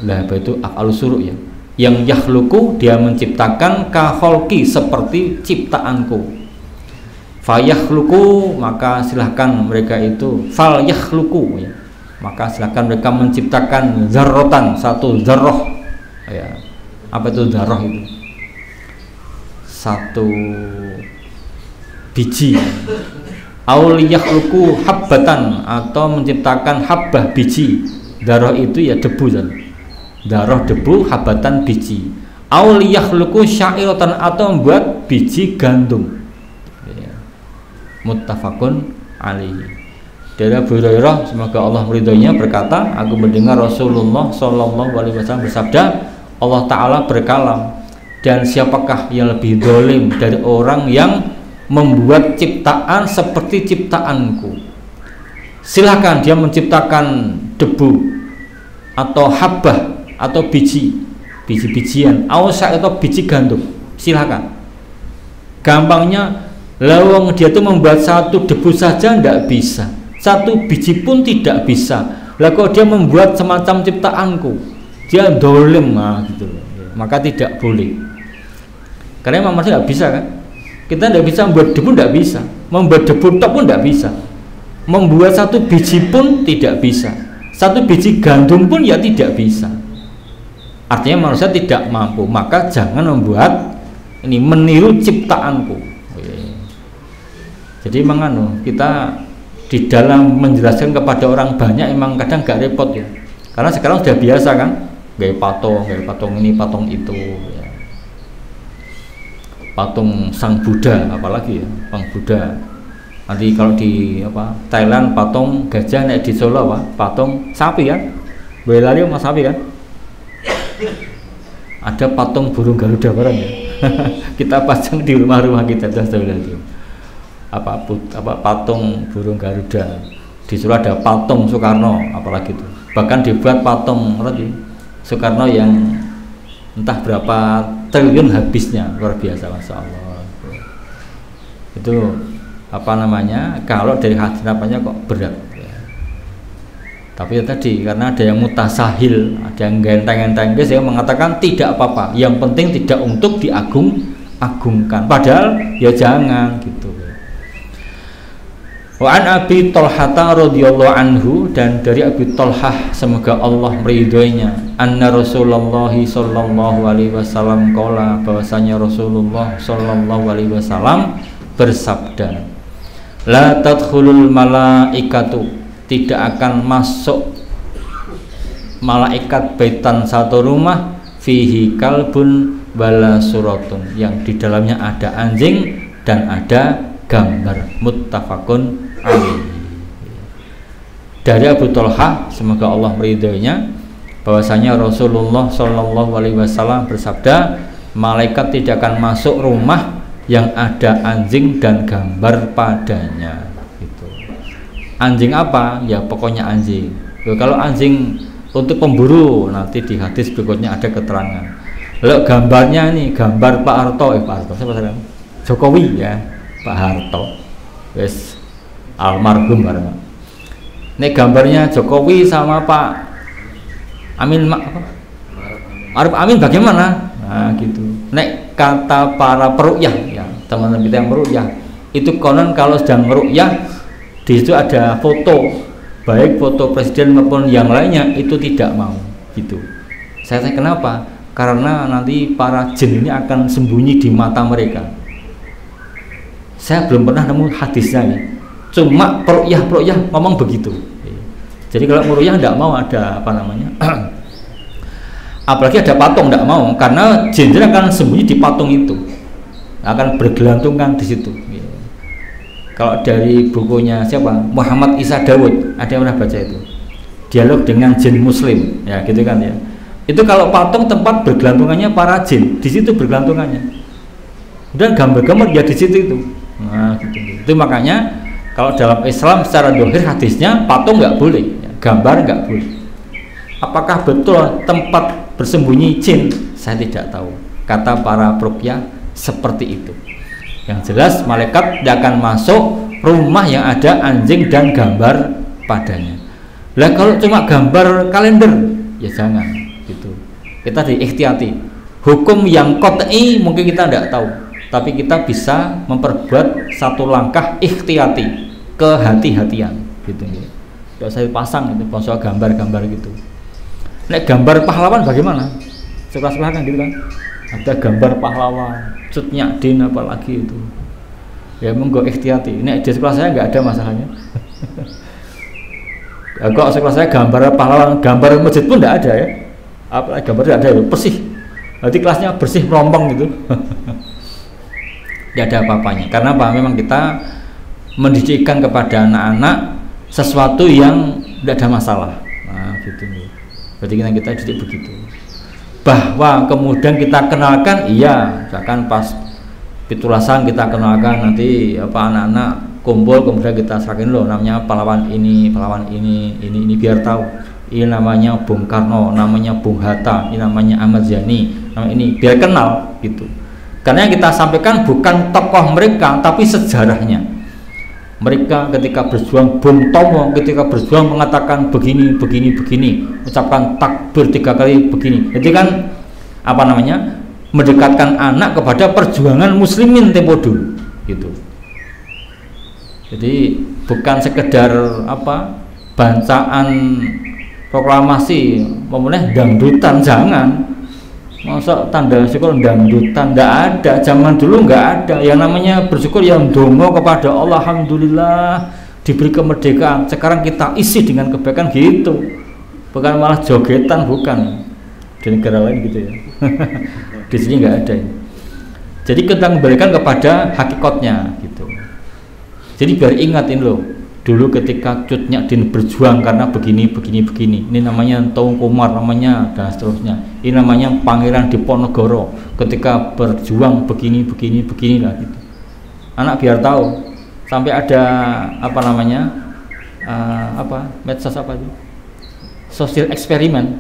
Dahaba itu af'al suruh ya, yang yakhluku, dia menciptakan, ka kholqi, seperti ciptaanku, fayakhluku, maka silahkan mereka itu, fal yakhluku ya, maka silahkan mereka menciptakan zarrotan, satu zarroh ya. Apa itu zarroh? Itu satu biji. Auliyakhluku habbatan, atau menciptakan habbah, biji. Zarroh itu ya debu kan, zarroh debu, habbatan biji. Auliyakhluku syairatan, atau membuat biji gandum. Muttafaqun alaihi. Dari Abu Hurairah semoga Allah meridhoinya berkata, aku mendengar Rasulullah sallallahu alaihi wasallam bersabda, Allah taala berkalam, dan siapakah yang lebih dolim dari orang yang membuat ciptaan seperti ciptaanku. Silahkan dia menciptakan debu atau habbah, atau biji-bijian, atau biji gandum, silahkan. Gampangnya, lawang dia tuh membuat satu debu saja tidak bisa, satu biji pun tidak bisa. Lah kok dia membuat semacam ciptaanku, dia dolim, gitu. Maka tidak boleh. Karena memang tidak bisa kan? Kita tidak bisa membuat debu, tidak bisa. Membuat debu tok pun tidak bisa. Membuat satu biji pun tidak bisa. Satu biji gandum pun ya tidak bisa. Artinya manusia tidak mampu. Maka jangan membuat ini, meniru ciptaanku. Jadi memang kita di dalam menjelaskan kepada orang banyak emang kadang gak repot ya. Karena sekarang sudah biasa kan, gaya patung ini, patung itu ya. Patung Sang Buddha apalagi ya, Sang Buddha. Nanti kalau di Thailand patung gajah, di Solo patung sapi kan, Boyolali mas sapi kan. Ada patung burung Garuda barang ya. Kita pasang di rumah-rumah kita itu. Patung burung Garuda. Di Solo ada patung Soekarno apalagi itu. Bahkan dibuat patung Soekarno yang entah berapa triliun habisnya, luar biasa, masya Allah. Itu kalau dari hadirannya kok berat ya. Tapi ya tadi, karena ada yang mutasahil, ada yang genteng-genteng, saya mengatakan tidak apa-apa, yang penting tidak untuk diagung-agungkan, padahal ya jangan gitu. Wa an Abi Thalhah radhiyallahu anhu, dan dari Abi Thalhah semoga Allah meridhoinya, anna Rasulullah sallallahu alaihi wasallam qala, bahwasanya Rasulullah sallallahu alaihi wasallam bersabda, la tadkhulul malaikatu, tidak akan masuk malaikat baitan, satu rumah, fihi kalbun wala suratun, yang di dalamnya ada anjing dan ada gambar. Muttafaqun alaihi. Dari Abu Thalhah semoga Allah meridhoinya, bahwasanya Rasulullah sallallahu alaihi wasallam bersabda, malaikat tidak akan masuk rumah yang ada anjing dan gambar padanya. Gitu. Anjing apa? Ya pokoknya anjing. Kalau anjing untuk pemburu, nanti di hadis berikutnya ada keterangan. Kalau gambarnya nih, gambar Pak Harto, Pak Harto siapa sekarang? Jokowi ya, Pak Harto, wes almarhum bareng. Ini gambarnya Jokowi sama Pak Amin, Arif Amin bagaimana? Nah gitu. Nek kata para peruqyah ya, teman-teman kita yang peruqyah, itu konon kalau sedang meruqyah di situ ada foto, baik foto presiden maupun yang lainnya, itu tidak mau gitu. Saya tanya kenapa? Karena nanti para jin ini akan sembunyi di mata mereka. Saya belum pernah nemu hadisnya nih. Cuma peruqyah ngomong begitu. Jadi kalau meruqyah tidak mau ada apalagi ada patung, tidak mau, karena jin akan sembunyi di patung itu, akan bergelantungan di situ. Kalau dari bukunya siapa, Muhammad Isa Dawud, ada yang pernah baca itu, dialog dengan jin muslim ya gitu kan ya. Itu kalau patung tempat bergelantungannya para jin, di situ bergelantungannya. Dan gambar-gambar ya di situ itu. Nah, gitu. Itu makanya kalau dalam Islam secara dohir hadisnya patung nggak boleh, gambar nggak boleh. Apakah betul tempat bersembunyi jin? Saya tidak tahu. Kata para peruqyah seperti itu. Yang jelas malaikat tidak akan masuk rumah yang ada anjing dan gambar padanya. Lah kalau cuma gambar kalender, ya jangan gitu. Kita diikhtiyati. Hukum yang qat'i mungkin kita tidak tahu, tapi kita bisa memperbuat satu langkah ikhtiyati, kehati-hatian gitu. Tidak usah dipasang itu soal gambar-gambar gitu. Nek gambar pahlawan bagaimana? Sekolah-sekolah kan gitu kan. Ada gambar pahlawan, Cut Nyak apalagi itu. Ya monggo ikhtiyati. Nek di sekolah saya nggak ada masalahnya. Ya, kok sekolah saya gambar pahlawan, gambar masjid pun tidak ada ya. Apalagi gambar tidak ada ya, bersih. Nanti kelasnya bersih melompong gitu. Tidak ada apa-apanya. Karena apa? Memang kita mendidikkan kepada anak-anak sesuatu yang tidak ada masalah. Nah, gitu. Berarti kita didik begitu. Bahwa kemudian kita kenalkan, iya, misalkan pas pitulasan kita kenalkan, nanti apa anak-anak kumpul kemudian kita serakin loh namanya pahlawan ini biar tahu. Ini namanya Bung Karno, namanya Bung Hatta, ini namanya Ahmad Yani, nama ini biar kenal gitu. Karena yang kita sampaikan bukan tokoh mereka tapi sejarahnya. Mereka ketika berjuang, Bung Tomo ketika berjuang mengatakan begini, ucapkan takbir 3 kali begini. Jadi kan apa namanya? Mendekatkan anak kepada perjuangan muslimin tempo dulu gitu. Jadi bukan sekedar apa? Bancaan proklamasi, memulai dangdutan, jangan. Masa tanda syukur dangdutan, nggak ada. Zaman dulu nggak ada. Yang namanya bersyukur yang dongo kepada Allah, alhamdulillah diberi kemerdekaan. Sekarang kita isi dengan kebaikan gitu, bukan malah jogetan, bukan. Di negara lain gitu ya. Di sini nggak ada. Jadi kita kembalikan kepada hakikatnya gitu. Jadi biar ingatin loh. Dulu ketika Cut Nyak berjuang karena begini. Ini namanya Tengku Umar namanya dan seterusnya. Ini namanya Pangeran Diponegoro ketika berjuang begini lah gitu. Anak biar tahu. Sampai ada apa namanya? Medsos apa itu? Sosial eksperimen.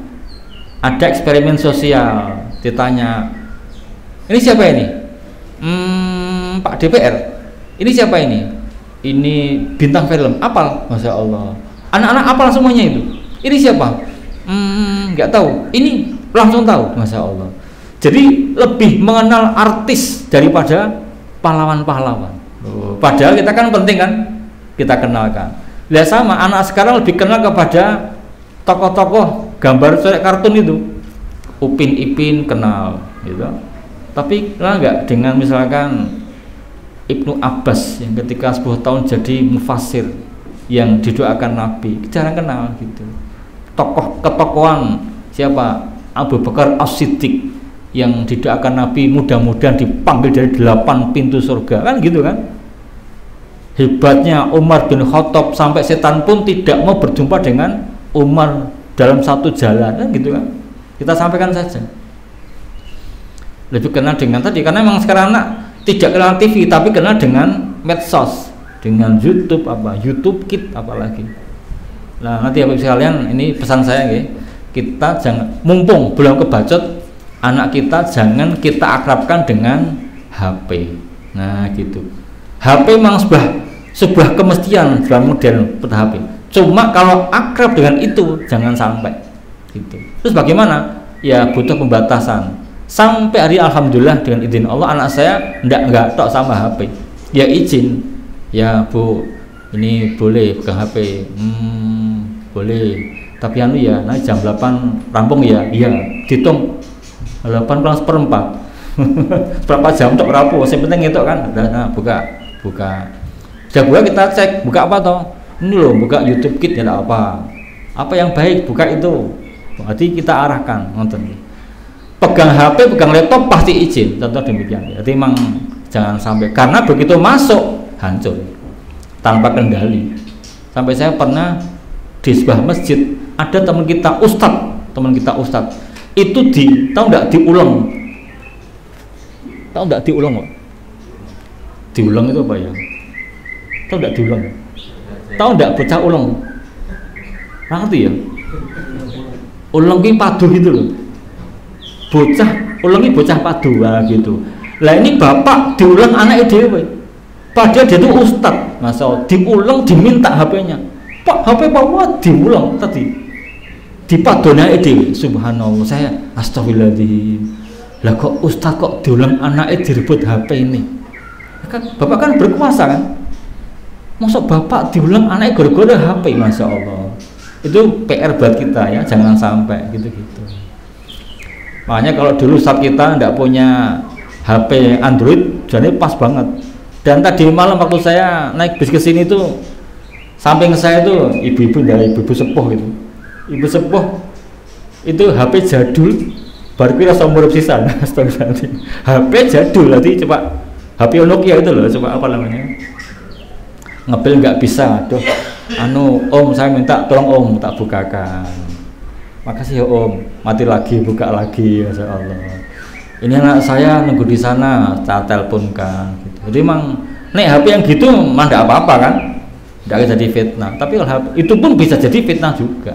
Ada eksperimen sosial. Ditanya, ini siapa ini? Pak DPR. Ini siapa ini? Ini bintang film, apal, masya Allah. Anak-anak apal semuanya itu. Ini siapa? Nggak tahu. Ini langsung tahu, masya Allah. Jadi lebih mengenal artis daripada pahlawan-pahlawan. Padahal kita kan penting kan, kita kenalkan. Lihat sama anak sekarang lebih kenal kepada tokoh-tokoh gambar coret kartun itu. Upin Ipin kenal, gitu. Tapi kenal nggak dengan misalkan Ibnu Abbas yang ketika 10 tahun jadi mufassir yang didoakan Nabi, jarang kenal gitu. Tokoh ketokohan siapa? Abu Bakar As-Siddiq yang didoakan Nabi mudah-mudahan dipanggil dari 8 pintu surga, kan gitu kan. Hebatnya Umar bin Khattab sampai setan pun tidak mau berjumpa dengan Umar dalam satu jalan, kan gitu kan. Kita sampaikan saja. Lebih kenal dengan tadi, karena memang sekarang anak tidak kenal TV tapi kenal dengan medsos, dengan YouTube YouTube Kids apalagi. Nah nanti Bapak sekalian, ini pesan saya ya, kita jangan mumpung belum kebacot anak kita, jangan kita akrabkan dengan HP. Nah gitu. HP memang sebuah kemestian dalam model HP. Cuma kalau akrab dengan itu jangan sampai gitu. Terus bagaimana? Ya butuh pembatasan. Sampai hari alhamdulillah dengan izin Allah anak saya enggak tok sama HP. Ya izin. Ya Bu, ini boleh pegang HP. Boleh. Tapi anu ya, nah jam 8 rampung ya. Iya, dihitung 8 kurang 1/4. Berapa jam tok rampung? Yang penting itu kan. Nah, buka. Sudah buka kita cek, buka apa toh? Ini loh, buka YouTube Kids ya apa? Apa yang baik buka itu. Berarti kita arahkan nonton. Pegang HP, pegang laptop pasti izin, contoh demikian. Jadi memang jangan sampai, karena begitu masuk hancur tanpa kendali. Sampai saya pernah di sebuah masjid ada teman kita ustadz itu tahu nggak diulang? Tahu nggak diulang Pak? Diulang itu apa ya? Tahu nggak diulang? Tahu nggak bocah ulang? Ngerti ya? Ulang ki padu gitu loh. Bocah ulang ki bocah padu gitu. Lah ini bapak diulang anak dhewe. Padahal dia itu ustad, masa diulang diminta HP-nya. Pak, HP Pak diulang tadi. Dipadona dhewe. Subhanallah, saya astagfirullahaladzim. Lah kok ustad kok diulang anaknya direbut HP ini? Bapak kan berkuasa kan? Masa bapak diulang anaknya gara-gara HP, Masya Allah. Itu PR buat kita ya, jangan sampai gitu-gitu. Makanya kalau dulu saat kita tidak punya HP Android, jadi pas banget. Dan tadi malam waktu saya naik bis ke sini tuh, samping saya tuh ibu-ibu dari ibu-ibu sepuh gitu. Ibu sepuh itu HP jadul, baru kira somor sisan. HP jadul nanti coba HP Nokia itu loh, coba apa namanya? Ngebel nggak bisa, aduh. Om saya minta tolong om tak bukakan. Makasih ya om, mati lagi buka lagi, Masya Allah. Ini anak saya nunggu di sana, saya teleponkan. Gitu. Jadi emang nek HP yang gitu mah nggak apa-apa kan, nggak jadi fitnah. Tapi kalau itu pun bisa jadi fitnah juga.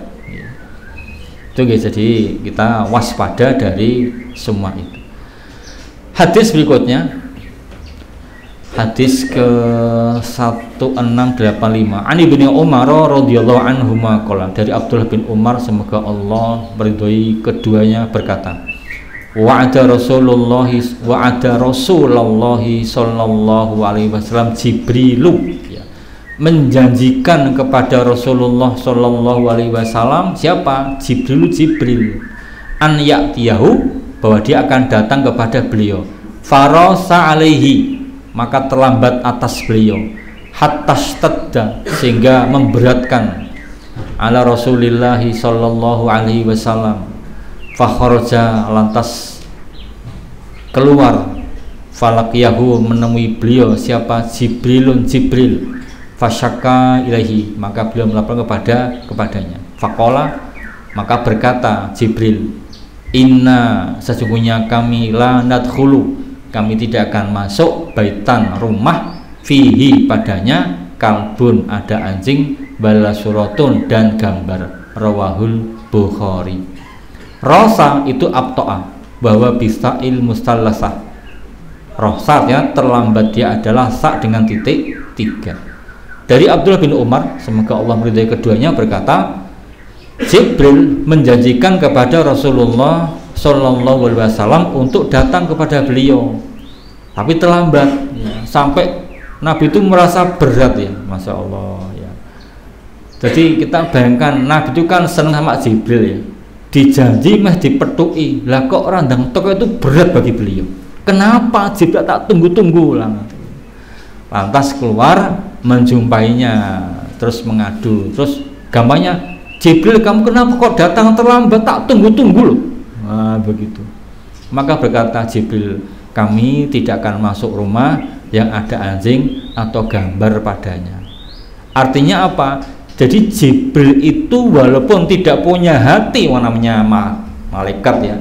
Itu jadi kita waspada dari semua itu. Hadis berikutnya, hadis ke 1685. Ani bin Umar radhiyallahu anhuma qala, dari Abdullah bin Umar semoga Allah meridhoi keduanya berkata, wa'ada Rasulullah sallallahu alaihi wasallam Jibrilu, ya, menjanjikan kepada Rasulullah sallallahu alaihi wasallam. Siapa? Jibril an ya'tiyahu, bahwa dia akan datang kepada beliau. Farasa alaihi, maka terlambat atas beliau. Hatta stadda, sehingga memberatkan ala Rasulillah sallallahu alaihi wasallam. Fakharaja, lantas keluar. Falaqiyahu, menemui beliau. Siapa? Jibril. Fasyaka ilaihi, maka beliau melapor kepadanya. Faqala, maka berkata Jibril, inna, sesungguhnya kami la nadkhulu, kami tidak akan masuk baitan, rumah, fihi, padanya kalbun, ada anjing, bala suratun, dan gambar. Rawahul Bukhari. Rosa itu abto'a, bahwa bisa mustallasah. Rosa ya, terlambat dia adalah sa dengan titik 3. Dari Abdullah bin Umar, semoga Allah meridai keduanya, berkata, Jibril menjanjikan kepada Rasulullah sallallahu alaihi wasallam untuk datang kepada beliau, tapi terlambat ya, sampai Nabi itu merasa berat ya, Masya Allah ya. Jadi kita bayangkan Nabi itu kan senang sama Jibril ya, dijanji mah dipetui, lah kok randang toko itu berat bagi beliau. Kenapa Jibril tak tunggu-tunggu lah? Lantas keluar menjumpainya, terus mengadu, terus gampangnya, Jibril kamu kenapa kok datang terlambat, tak tunggu-tunggu loh. Nah, begitu. Maka berkata Jibril, kami tidak akan masuk rumah yang ada anjing atau gambar padanya. Artinya apa? Jadi Jibril itu walaupun tidak punya hati, namanya malaikat ya,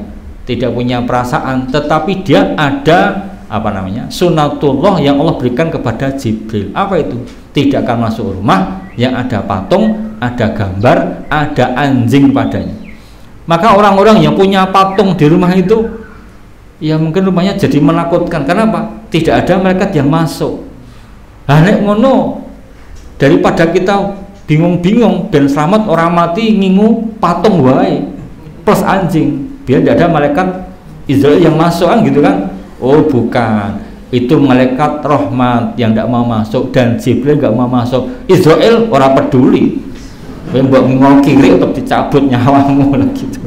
tidak punya perasaan, tetapi dia ada apa namanya, sunatullah yang Allah berikan kepada Jibril. Apa itu? Tidak akan masuk rumah yang ada patung, ada gambar, ada anjing padanya. Maka orang-orang yang punya patung di rumah itu, ya mungkin rumahnya jadi menakutkan. Kenapa? Tidak ada malaikat yang masuk. Nek ngono, daripada kita bingung-bingung dan selamat orang mati ngingu patung wae plus anjing, biar tidak ada malaikat Israel yang masuk kan gitu kan. Oh bukan, itu malaikat rahmat yang tidak mau masuk, dan Jibril nggak mau masuk. Israel orang peduli, mbok ngomong kiri untuk dicabut nyawamu lah gitu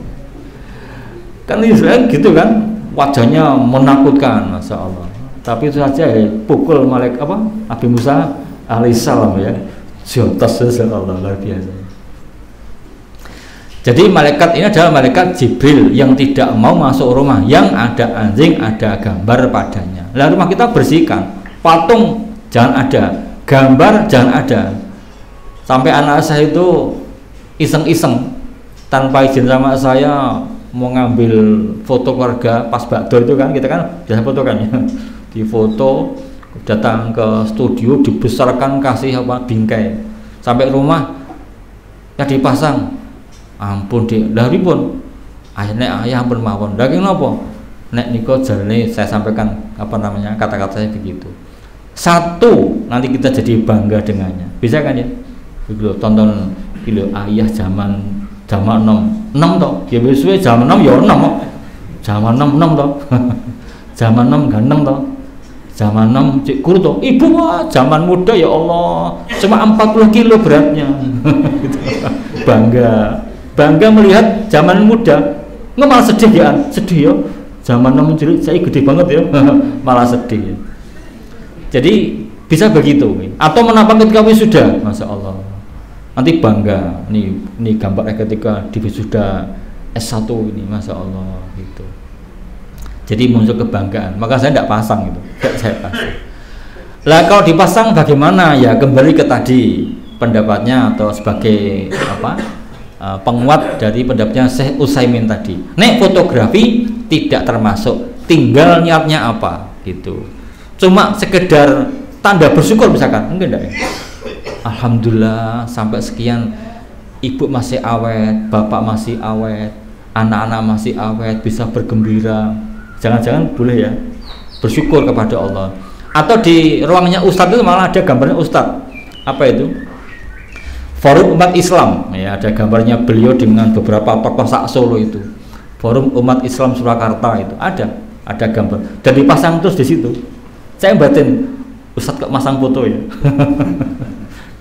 kan. Israel gitu kan, wajahnya menakutkan, Masya Allah. Tapi itu saja ya, pukul malaikat apa Nabi Musa alaihissalam ya, jotos, Masya Allah, luar biasa. Jadi malaikat ini adalah malaikat Jibril yang tidak mau masuk rumah yang ada anjing, ada gambar padanya. Lalu rumah kita bersihkan, patung jangan ada, gambar jangan ada. Sampai anak saya itu iseng-iseng tanpa izin sama saya mau ngambil foto keluarga pas bakdo itu kan, kita kan biasa foto kan ya, di foto, datang ke studio dibesarkan, kasih apa bingkai, sampai rumah ya dipasang, ampun dari pun ayah ampun mawon daging nopo nek niko jalane saya sampaikan apa namanya kata-kata saya begitu. Satu, nanti kita jadi bangga dengannya, bisa kan ya, begitu tonton gitu ayah zaman 6 toh, ya besok zaman 6 ya 6 kok. Zaman 6 toh. Zaman 6 ganteng toh. Zaman 6 cik guru toh. Ibu wah, zaman muda ya Allah, cuma 40 kilo beratnya. Gitu. Bangga melihat zaman muda. Nggak malah sedih ya, sedih ya. Zaman 6 cilik saya gede banget ya. Malah sedih ya. Jadi bisa begitu. Atau menampang ketika wisuda, Masya Allah. Nanti bangga, nih gambar ketika di wisuda S1 ini, Masya Allah gitu. Jadi muncul kebanggaan, maka saya tidak pasang itu, tidak saya pasang. Lah kalau dipasang bagaimana ya, kembali ke tadi pendapatnya atau sebagai apa penguat dari pendapatnya Syekh Utsaimin tadi. Nek fotografi tidak termasuk, tinggal niatnya apa gitu. Cuma sekedar tanda bersyukur misalkan, enggak ya? Alhamdulillah sampai sekian, ibu masih awet, bapak masih awet, anak-anak masih awet, bisa bergembira. Jangan-jangan boleh ya bersyukur kepada Allah. Atau di ruangnya Ustadz itu malah ada gambarnya Ustadz, apa itu? Forum Umat Islam ya, ada gambarnya beliau dengan beberapa tokoh sak Solo itu. Forum Umat Islam Surakarta itu ada gambar dan dipasang terus di situ. Saya batin, Ustadz kok masang foto ya.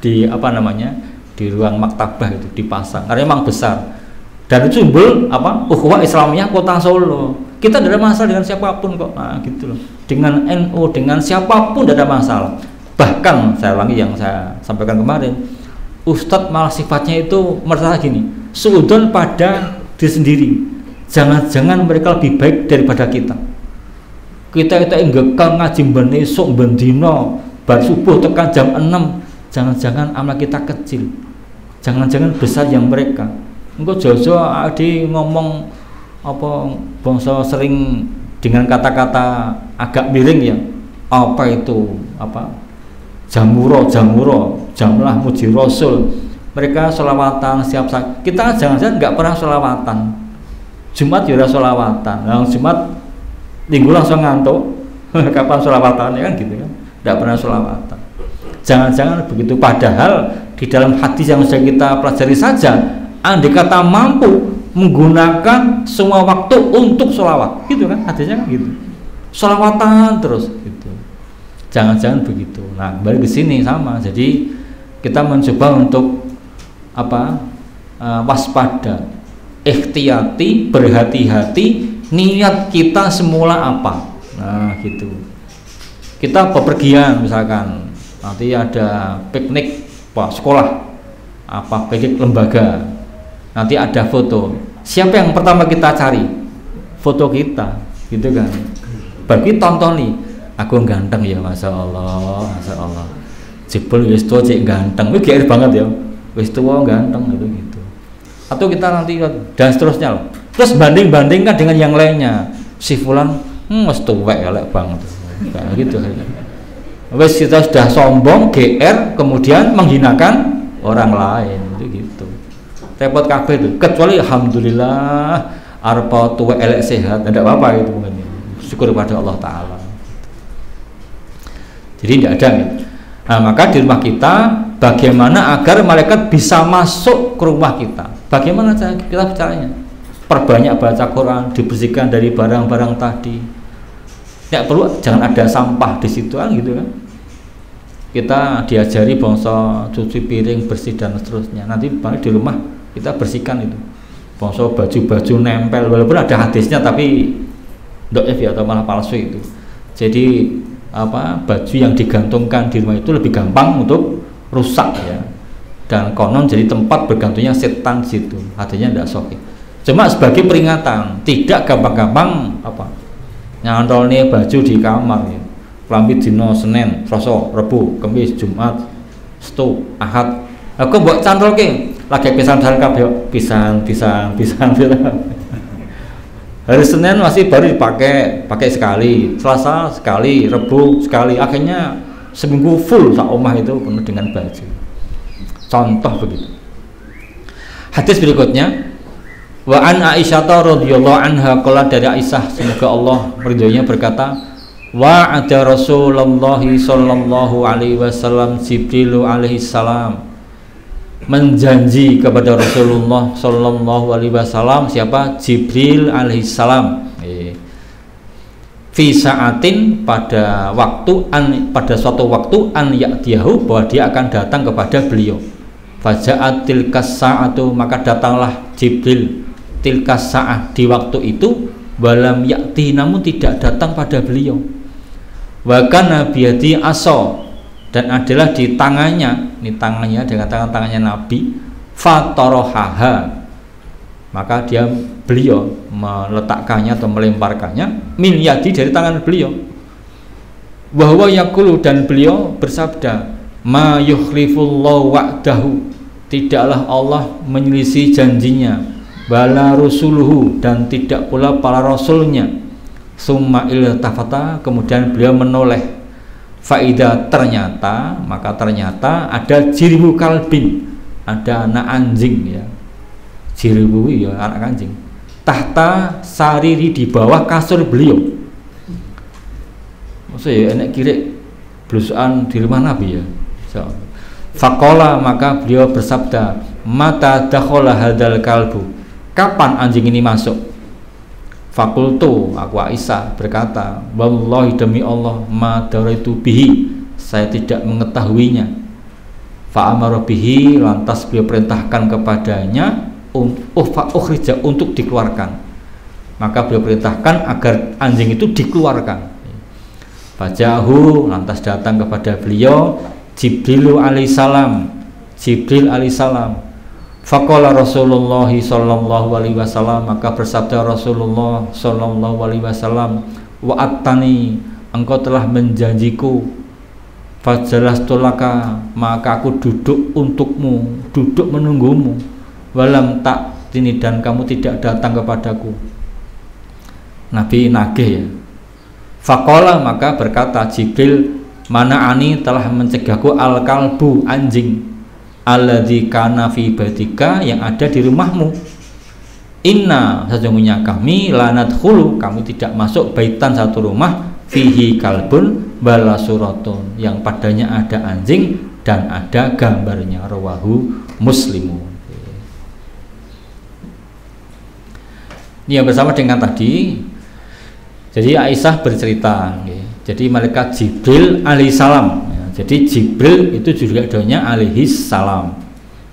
Di apa namanya, di ruang maktabah itu dipasang karena memang besar dan itu simbol apa, ukhuwah Islamiyah Kota Solo. Kita tidak ada masalah dengan siapapun kok, nah gitu loh, dengan NU, dengan siapapun tidak ada masalah. Bahkan saya ulangi yang saya sampaikan kemarin, Ustadz malah sifatnya itu merasa gini, suudon pada diri sendiri, jangan-jangan mereka lebih baik daripada kita enggak ngaji besok bendino bar subuh tekan jam 6. Jangan-jangan amal kita kecil, jangan-jangan besar yang mereka. Engkau Jojo adi ngomong apa bangsa sering dengan kata-kata agak miring ya, apa itu apa jamuro jamlah muji rasul, mereka sholawatan siap saat. Kita jangan-jangan nggak pernah sholawatan, Jumat ya sholawatan, Jumat minggu langsung ngantuk. Kapan sholawatan ya kan gitu kan, nggak pernah sholawatan. Jangan-jangan begitu, padahal di dalam hadis yang sudah kita pelajari saja, andai kata mampu menggunakan semua waktu untuk sholawat, gitu kan hadisnya kan gitu, sholawatan terus gitu. Jangan-jangan begitu. Nah kembali ke sini sama, jadi kita mencoba untuk apa, waspada, ikhtiyati, berhati-hati, niat kita semula apa. Nah gitu, kita bepergian misalkan nanti ada piknik sekolah, apa piknik lembaga, nanti ada foto, siapa yang pertama kita cari? Foto kita, gitu kan. Bagi tonton nih, aku ganteng ya, Masya Allah, Masya Allah. Jebol wis tua cek ganteng, wih GR banget ya, wis tua ganteng gitu. Atau kita nanti dan seterusnya loh. Terus banding-bandingkan dengan yang lainnya, si fulan wis tuwek elek banget, kayak gitu. Wes kita sudah sombong, GR, kemudian menghinakan orang lain, itu gitu. Repot kabeh itu. Kecuali alhamdulillah arpa tuwa elek sehat, tidak apa-apa itu mungkin. Syukur kepada Allah Taala. Jadi tidak ada. Nah, maka di rumah kita bagaimana agar malaikat bisa masuk ke rumah kita? Bagaimana kita caranya? Perbanyak baca Quran, dibersihkan dari barang-barang tadi. Tidak perlu, jangan ada sampah di situ kan gitu kan. Kita diajari bangsa cuci piring, bersih dan seterusnya. Nanti di rumah kita bersihkan itu. Bangsa baju-baju nempel, walaupun ada hadisnya tapi dhaif ya atau malah palsu itu. Jadi apa, baju yang digantungkan di rumah itu lebih gampang untuk rusak ya. Dan konon jadi tempat bergantungnya setan situ. Hadisnya tidak sahih. Cuma sebagai peringatan, tidak gampang-gampang apa nyantolnya baju di kamar ya. Kelambi dino Senin, Selasa, Rabu, Kamis, Jumat, Sabtu, Ahad. Aku buat cantolke lagi pisan kabeh pisan. Hari Senin masih baru pakai sekali, Selasa sekali, Rebu sekali, akhirnya seminggu full sak omah itu penuh dengan baju. Contoh begitu. Hadis berikutnya, wa an Aisyah radhiyallahu anha, qala dari Aisyah semoga Allah ridhonya berkata, wa ada Rasulullah sallallahu alaihi wasallam Jibril alaihi salam, menjanji kepada Rasulullah sallallahu alaihi wasallam. Siapa? Jibril alaihi salam. Fi sa'atin, pada suatu waktu an ya'tiyahu, bahwa dia akan datang kepada beliau. Faja'at tilkas sa'atu, maka datanglah Jibril tilkas sa'ah, di waktu itu, walam ya'ti, namun tidak datang pada beliau. Wa kana biyadi asa, dan adalah di tangannya, ini tangannya dengan tangannya Nabi, fatorohaha, maka beliau meletakkannya atau melemparkannya, min yadi, dari tangan beliau. Wahwa yaqulu, dan beliau bersabda, ma yukhlifullahu wa'dahu, tidaklah Allah menyelisih janjinya, bala rusuluhu, dan tidak pula para rasulnya. Summa iltafata, kemudian beliau menoleh. Faida, ternyata ada jirbu kalbin, ada anak anjing, ya, jirbu ya anak anjing, tahta sariri, di bawah kasur beliau. Maksudnya enak kiri blusukan di rumah Nabi ya. Fakola, maka beliau bersabda, mata dakhola hadal kalbu, kapan anjing ini masuk? Fakultu, aku Aisyah berkata, wallahi demi Allah, ma daraitu bihi, saya tidak mengetahuinya. Fa'amara bihi, lantas beliau perintahkan kepadanya, ukhrija, untuk dikeluarkan. Maka beliau perintahkan agar anjing itu dikeluarkan. Fajahu, lantas datang kepada beliau Jibril alaihissalam. Faqala Rasulullah sallallahu alaihi wasallam, maka bersabda Rasulullah sallallahu alaihi wasallam, wa'attani, engkau telah menjanjiku, fajalastulaka, maka aku duduk untukmu, duduk menunggumu, walam tak tini, dan kamu tidak datang kepadaku. Nabi nagih ya. Faqala, maka berkata Jibril, mana ani, telah mencegahku al-kalbu, anjing, alladzi kana fi baitika, yang ada di rumahmu. Inna, sesungguhnya kami, lanadkhulu, kami tidak masuk, baitan, satu rumah, fihi kalbun wala suratun, yang padanya ada anjing dan ada gambarnya. Rawahu Muslimun. Ini yang bersama dengan tadi. Jadi Aisyah bercerita, jadi malaikat Jibril alaihissalam. Jadi Jibril itu juga doanya alaihis salam.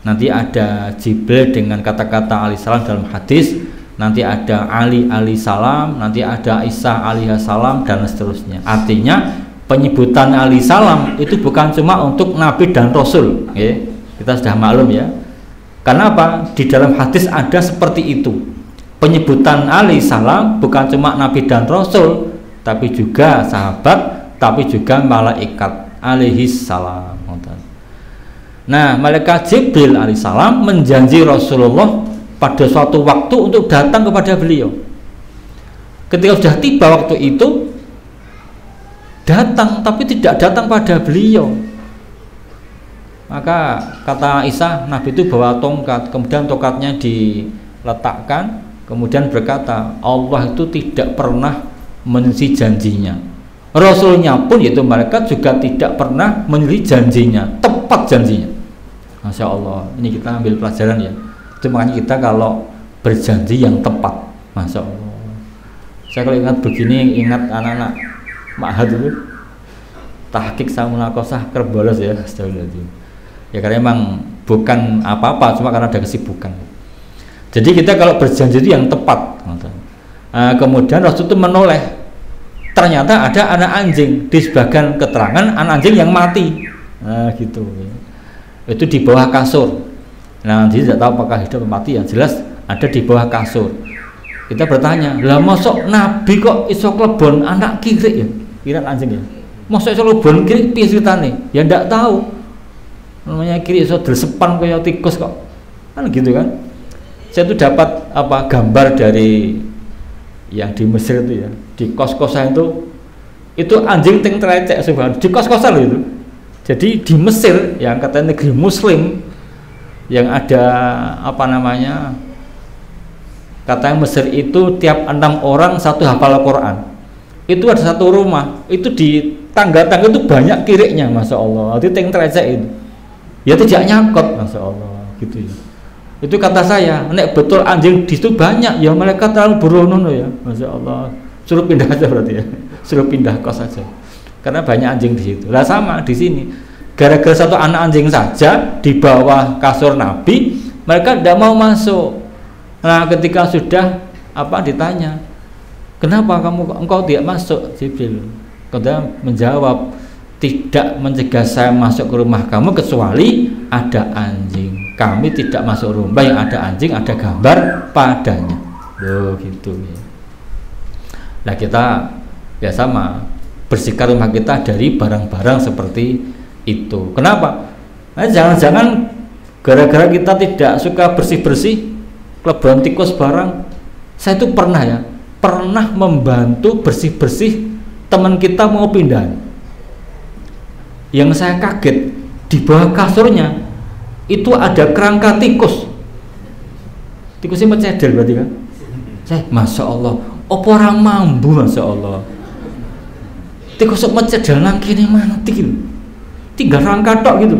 Nanti ada Jibril dengan kata-kata alaihissalam dalam hadis, nanti ada Ali alaihissalam, nanti ada Isa alaihissalam, dan seterusnya. Artinya penyebutan alaihissalam itu bukan cuma untuk Nabi dan Rasul, ya. Kita sudah maklum ya. Karena apa? Di dalam hadis ada seperti itu. Penyebutan alaihissalam bukan cuma Nabi dan Rasul, tapi juga sahabat, tapi juga malaikat alaihis salam. Nah, malaikat Jibril alaihissalam menjanji Rasulullah pada suatu waktu untuk datang kepada beliau. Ketika sudah tiba waktu itu, datang, tapi tidak datang pada beliau. Maka kata Aisyah, Nabi itu bawa tongkat, kemudian tongkatnya diletakkan, kemudian berkata, Allah itu tidak pernah menyelesaikan janjinya. Rasulnya pun, yaitu malaikat, juga tidak pernah menyelesaikan janjinya, tepat janjinya. Masya Allah, ini kita ambil pelajaran ya. Itu makanya kita kalau berjanji yang tepat, Masya Allah. Saya kalau ingat begini, ingat anak-anak ma'had itu, tahqiq samunakosah kerbolos ya. Ya karena emang bukan apa-apa, cuma karena ada kesibukan. Jadi kita kalau berjanji itu yang tepat. Kemudian Rasul itu menoleh, ternyata ada anak anjing. Di sebagian keterangan anak anjing yang mati. Nah gitu. Itu di bawah kasur. Nah dia tidak tahu apakah hidup atau mati, yang jelas ada di bawah kasur. Kita bertanya, lah masuk Nabi kok iso klebon anak kiri ya? Kira anjing ya? Masuk iso klebon kiri piye ceritane? Ya ndak tahu. Namanya kiri iso delesepan kayak tikus kok. Kan gitu kan. Saya tuh dapat gambar dari yang di Mesir itu ya, di kos-kosan itu anjing ting terecek subhanallah, di kos-kosan loh itu. Jadi di Mesir yang katanya negeri Muslim, yang ada apa namanya, katanya Mesir itu tiap 6 orang satu hafal Al-Quran. Itu ada satu rumah, itu di tangga-tangga itu banyak kiriknya, masya Allah. Itu ting terecek itu, ya tidak nyangkut, masya Allah, gitu ya. Itu kata saya, nek betul anjing di situ banyak ya, mereka terlalu berono ya, masya Allah. Suruh pindah aja berarti ya, suruh pindah kos saja, karena banyak anjing di situ. Lah sama di sini, gara-gara satu anak anjing saja di bawah kasur Nabi, mereka tidak mau masuk. Nah ketika sudah apa ditanya, kenapa engkau tidak masuk, Jibril? Kemudian menjawab, tidak mencegah saya masuk ke rumah kamu kecuali ada anjing. Kami tidak masuk rumah yang ada anjing, ada gambar padanya. Loh gitu ya. Nah kita ya sama, bersihkan rumah kita dari barang-barang seperti itu. Kenapa? Nah, jangan-jangan gara-gara kita tidak suka bersih-bersih, kelebihan tikus barang. Saya itu pernah membantu bersih-bersih teman kita mau pindah. Yang saya kaget, di bawah kasurnya itu ada kerangka tikus. Tikusnya mencedel berarti kan? Masya Allah, apa orang mambu, masya Allah. Tikus mencedel nang kene mati gitu. Tinggal rangka tok gitu.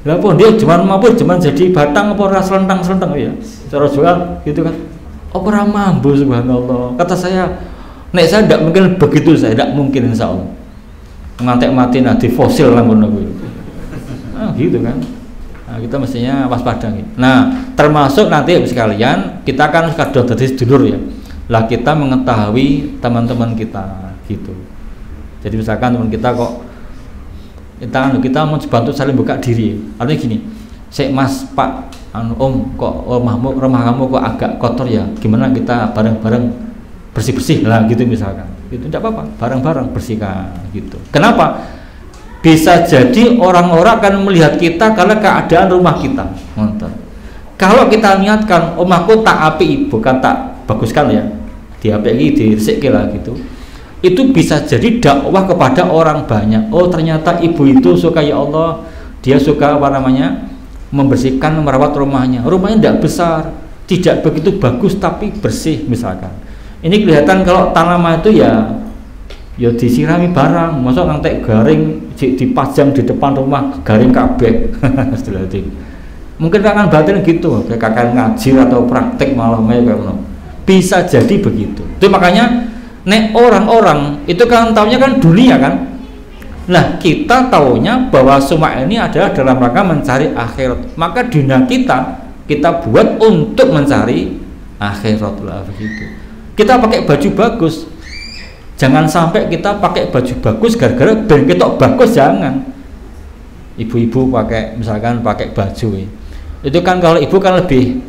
Lah pun dia cuma mampu jadi batang apa ora selentang-selentang ya. Cara jual gitu kan. Apa orang mambu, subhanallah. Kata saya, nek saya tidak mungkin begitu, saya tidak mungkin insya Allah. Ngantek mati nanti fosil lah ngono kuwi. Nah, gitu kan. Nah, kita mestinya waspada gitu. Nah, termasuk nanti sekalian kita akan kadang jadi sedulur ya. Lah kita mengetahui teman-teman kita gitu. Jadi misalkan teman kita kok kita mau bantu saling buka diri. Artinya gini, "Sik Mas, Pak, Om, kok rumah kamu kok agak kotor ya. Gimana kita bareng-bareng bersih-bersih lah gitu misalkan." Gitu tidak apa-apa, bareng-bareng bersihkan gitu. Kenapa? Bisa jadi orang-orang akan melihat kita karena keadaan rumah kita. Nonton. Kalau kita niatkan, omahku tak api, bukan tak baguskan ya, diapi diresik lah gitu. Itu bisa jadi dakwah kepada orang banyak. Oh ternyata ibu itu suka, ya Allah, dia suka apa namanya, membersihkan, merawat rumahnya. Rumahnya tidak besar, tidak begitu bagus tapi bersih misalkan. Ini kelihatan kalau tanaman itu ya disirami barang, masuk ngantek garing dipajang di depan rumah garing kabeh. Mungkin akan batin gitu, kayak kakak ngaji atau praktek malah kayak bisa jadi begitu. Itu makanya nek orang-orang itu kan taunya kan dunia kan. Nah kita taunya bahwa semua ini adalah dalam rangka mencari akhirat. Maka dunia kita buat untuk mencari akhirat lah begitu. Kita pakai baju bagus, jangan sampai kita pakai baju bagus gara-gara ben ketok bagus, jangan. Ibu-ibu pakai misalkan pakai baju itu kan, kalau ibu kan lebih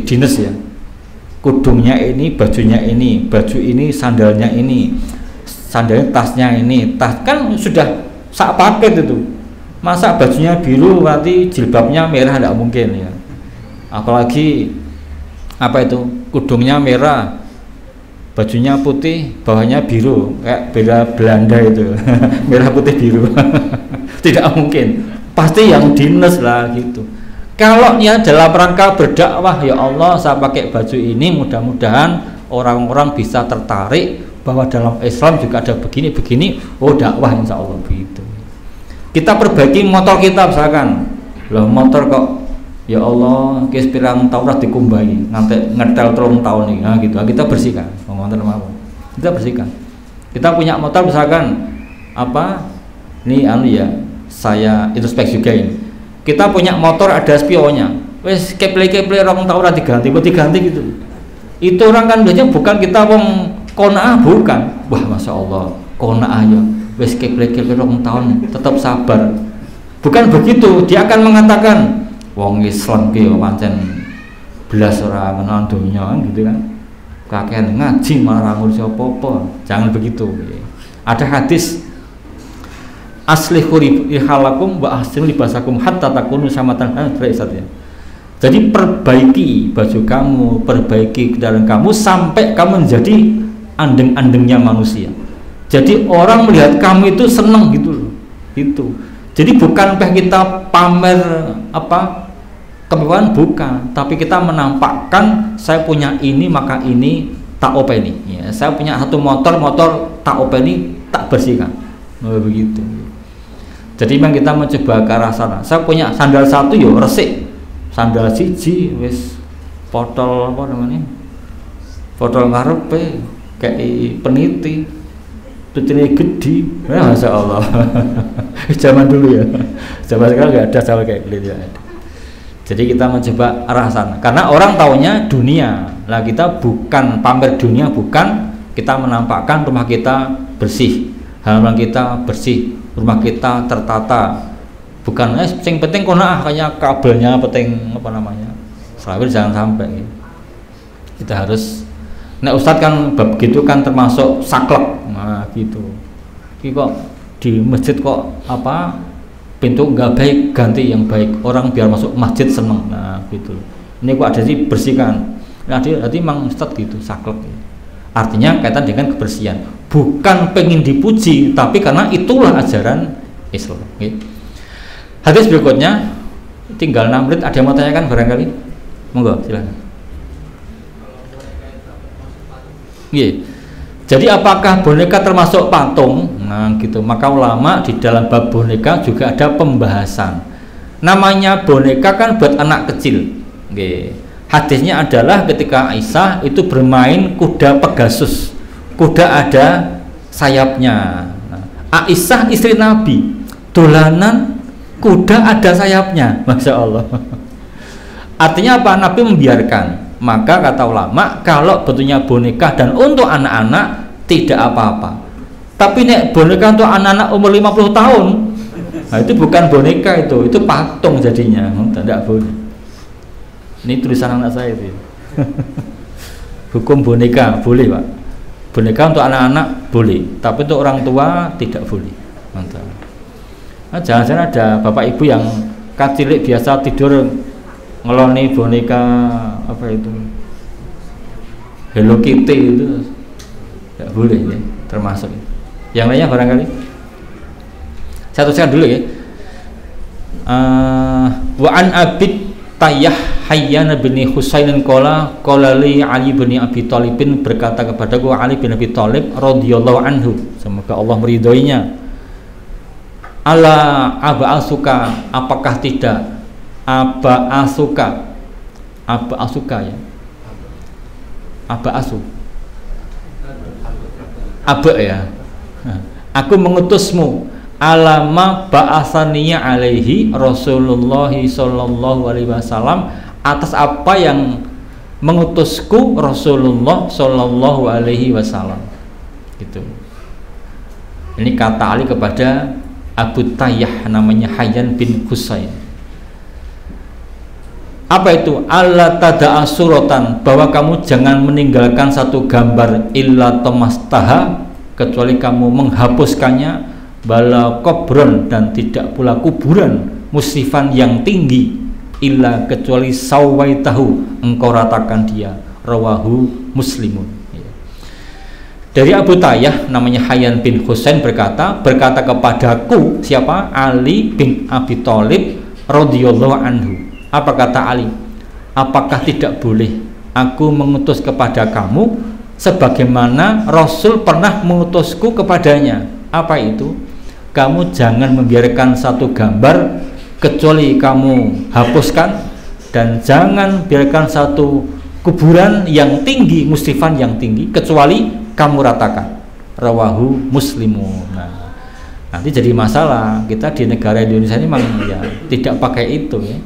dinas ya, kudungnya ini, bajunya ini, baju ini, sandalnya ini, sandalnya, tasnya ini, tas kan sudah sak paket itu. Masa bajunya biru nanti jilbabnya merah, tidak mungkin ya. Apalagi apa itu, kudungnya merah, bajunya putih, bawahnya biru, kayak bela Belanda itu. Merah putih biru. Tidak mungkin, pasti yang dinas lah gitu. Kalau niat dalam rangka berdakwah, ya Allah saya pakai baju ini, mudah-mudahan orang-orang bisa tertarik bahwa dalam Islam juga ada begini-begini, oh dakwah insya Allah begitu. Kita perbaiki motor kita misalkan, loh motor kok ya Allah kis pirang tahun dikumbai ngantek ngetel 3 tahun nih, nah gitu. Kita bersihkan, kita bersihkan. Kita punya motor misalkan apa, ini ya saya introspeksi juga ini. Kita punya motor ada spionnya, wes keple-keple 2 tahun diganti gitu. Itu orang kan biasanya bukan kita wong kona'ah, bukan. Wah masya Allah kona'ah ya, wes keple-keple 2 tahun tetap sabar. Bukan begitu, dia akan mengatakan wong Islam ki pancen belas ora menang donya gitu kan. Kakean ngaji malah ngurus apa-apa. Jangan begitu. Ada hadis aslihu halakum wa ahsinu libasakum hatta takunu samatan ya. Jadi perbaiki baju kamu, perbaiki kendaraan kamu sampai kamu menjadi andeng-andengnya manusia. Jadi orang melihat kamu itu seneng gitu loh. Itu. Jadi bukan kita pamer apa kemewahan, bukan, tapi kita menampakkan saya punya ini maka ini tak openi. Ya, saya punya satu motor tak openi, tak bersihkan. Begitu. Jadi memang kita mencoba ke arah sana. Saya punya sandal satu yo resik. Sandal siji wis potol apa namanya? Potol ngarepe kayak peniti. Tutine gede. Ya Masya Allah. Zaman dulu ya. Zaman sekarang enggak ada sama kayak gitu ya. Jadi kita mencoba arah sana. Karena orang taunya dunia. Lah kita bukan pamer dunia, bukan, kita menampakkan rumah kita bersih, halaman kita bersih, rumah kita tertata. Bukan yang penting kona kayak kabelnya penting apa namanya. Selalu jangan sampai. Kita harus. Nah Ustadz kan begitu kan termasuk saklek. Nah gitu. Ini kok di masjid kok apa pintu nggak baik, ganti yang baik, orang biar masuk masjid seneng. Nah gitu. Ini kok ada sih bersihkan. Nah, berarti memang Ustadz gitu, saklek. Artinya kaitan dengan kebersihan. Bukan pengen dipuji, tapi karena itulah ajaran Islam. Okay. Hadis berikutnya, tinggal 6 menit. Ada yang mau tanyakan barangkali? Monggo, silakan. Yeah. Jadi apakah boneka termasuk patung? Nah, gitu. Maka ulama di dalam bab boneka juga ada pembahasan. Namanya boneka kan buat anak kecil. Okay. Hadisnya adalah ketika Aisyah itu bermain kuda Pegasus, kuda ada sayapnya. Nah, Aisyah istri Nabi dolanan kuda ada sayapnya, Masya Allah. Artinya apa? Nabi membiarkan. Maka kata ulama, kalau bentuknya boneka dan untuk anak-anak tidak apa-apa. Tapi nek boneka untuk anak-anak umur 50 tahun, nah itu bukan boneka, itu patung jadinya, tidak boleh. Ini tulisan anak saya itu. Hukum boneka boleh Pak. Boneka untuk anak-anak boleh, tapi untuk orang tua tidak boleh. Mantap. Nah, jangan-jangan ada bapak ibu yang kacilik biasa tidur ngeloni boneka apa itu Hello Kitty itu tidak boleh ya, termasuk. Yang lainnya barangkali. Saya tuliskan dulu ya. Wa an Abid Tayyah Hayyan bin Husainin qala li Ali bin Abi Thalib, berkata kepadaku Ali bin Abi Thalib radhiyallahu anhu, semoga Allah meridhoinya, ala aba asuka, apakah tidak aba asuka ya, aba asu aba ya, aku mengutusmu alama ba'asaniya alaihi Rasulullah sallallahu alaihi wasallam, atas apa yang mengutusku Rasulullah sallallahu alaihi wasallam. Gitu. Ini kata Ali kepada Abu Tayyah, namanya Hayyan bin Husain. Apa itu? Allah tada'a suratan, bahwa kamu jangan meninggalkan satu gambar illa tamastaha, kecuali kamu menghapuskannya, bala kubron, dan tidak pula kuburan, musifan yang tinggi, illa kecuali sawaitahu, engkau ratakan dia. Rawahu Muslimun. Dari Abu Tayyah namanya Hayyan bin Husain berkata kepadaku, siapa? Ali bin Abi Thalib radhiyallahu anhu. Apa kata Ali? Apakah tidak boleh aku mengutus kepada kamu sebagaimana Rasul pernah mengutusku kepadanya? Apa itu? Kamu jangan membiarkan satu gambar kecuali kamu hapuskan, dan jangan biarkan satu kuburan yang tinggi, mustifan yang tinggi, kecuali kamu ratakan. Rawahu Muslimun. Nah, nanti jadi masalah kita di negara Indonesia ini memang ya tidak pakai itu ya.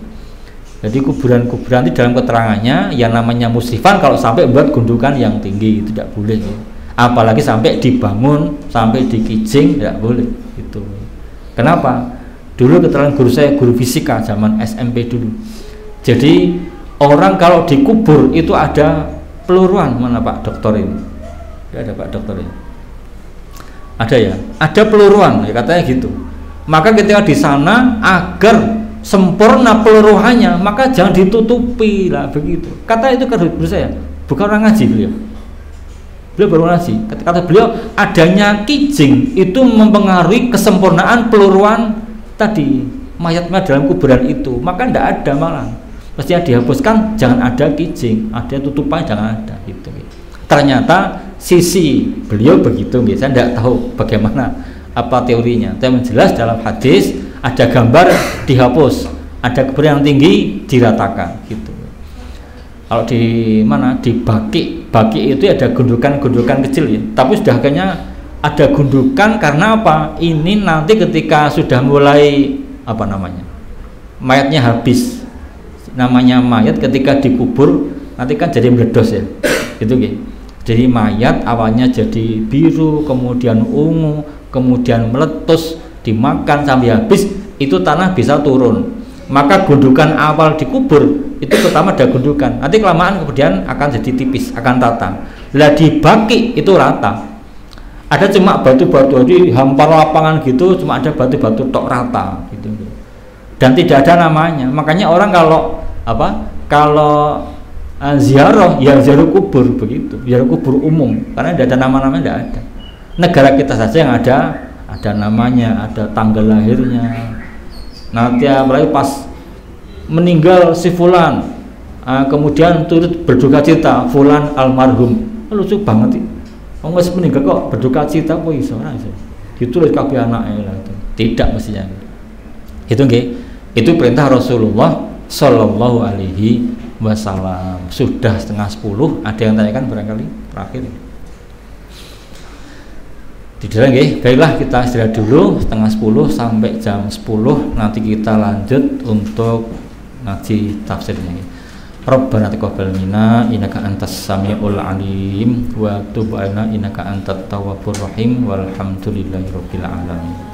Jadi kuburan-kuburan itu dalam keterangannya yang namanya mustifan kalau sampai buat gundukan yang tinggi itu tidak boleh ya. Apalagi sampai dibangun, sampai dikijing, tidak boleh itu. Kenapa? Dulu keterangan guru saya, guru fisika zaman SMP dulu. Jadi orang kalau dikubur itu ada peluruan. Mana Pak Dokter ini? Tidak ada Pak Dokter ini. Ada ya? Ada peluruan, ya katanya gitu. Maka ketika di sana agar sempurna peluruhannya, maka jangan ditutupi lah begitu. Kata itu kan saya, bukan orang ngaji beliau. Beliau baru ngaji. Kata beliau, adanya kijing itu mempengaruhi kesempurnaan peluruhan tadi mayatnya dalam kuburan itu, maka tidak ada malah. Mestinya dihapuskan, jangan ada kijing, ada tutupan jangan ada gitu. Ternyata sisi beliau begitu, saya tidak tahu bagaimana apa teorinya. Tapi jelas dalam hadis ada gambar dihapus, ada kuburan yang tinggi diratakan gitu. Kalau di mana di baki itu ada gundukan-gundukan kecil ya, tapi sudah kayaknya ada gundukan karena apa? Ini nanti ketika sudah mulai apa namanya, mayatnya habis, namanya mayat ketika dikubur nanti kan jadi meledos ya, gitu gitu. Jadi mayat awalnya jadi biru, kemudian ungu, kemudian meletus, dimakan sampai habis, itu tanah bisa turun. Maka gundukan awal dikubur itu pertama ada gundukan, nanti kelamaan kemudian akan jadi tipis, akan rata. Lah di baki itu rata, ada cuma batu-batu di hampar lapangan gitu, cuma ada batu-batu tok rata gitu, dan tidak ada namanya. Makanya orang kalau kalau ziarah ya ziarah kubur begitu, ziarah kubur umum, karena tidak ada nama-namanya, tidak ada. Negara kita saja yang ada namanya, ada tanggal lahirnya. Nanti apalagi pas meninggal si fulan, kemudian turut berduka cita fulan almarhum, lucu banget sih. Wong meninggal kok berduka cita, kok iso ora iso ditulis kabeh anake lah. Tidak mestinya itu nggih. Itu perintah Rasulullah Shallallahu Alaihi Wasallam. Sudah 9:30, ada yang tanyakan barangkali terakhir tidak nggih. Baiklah, kita istirahat dulu 9:30 sampai jam 10, nanti kita lanjut untuk ngaji tafsirnya. Rabbana taqabbal minna innaka antas samiul alim wa tub alaina innaka antat tawwabur rahim walhamdulillahi rabbil alamin.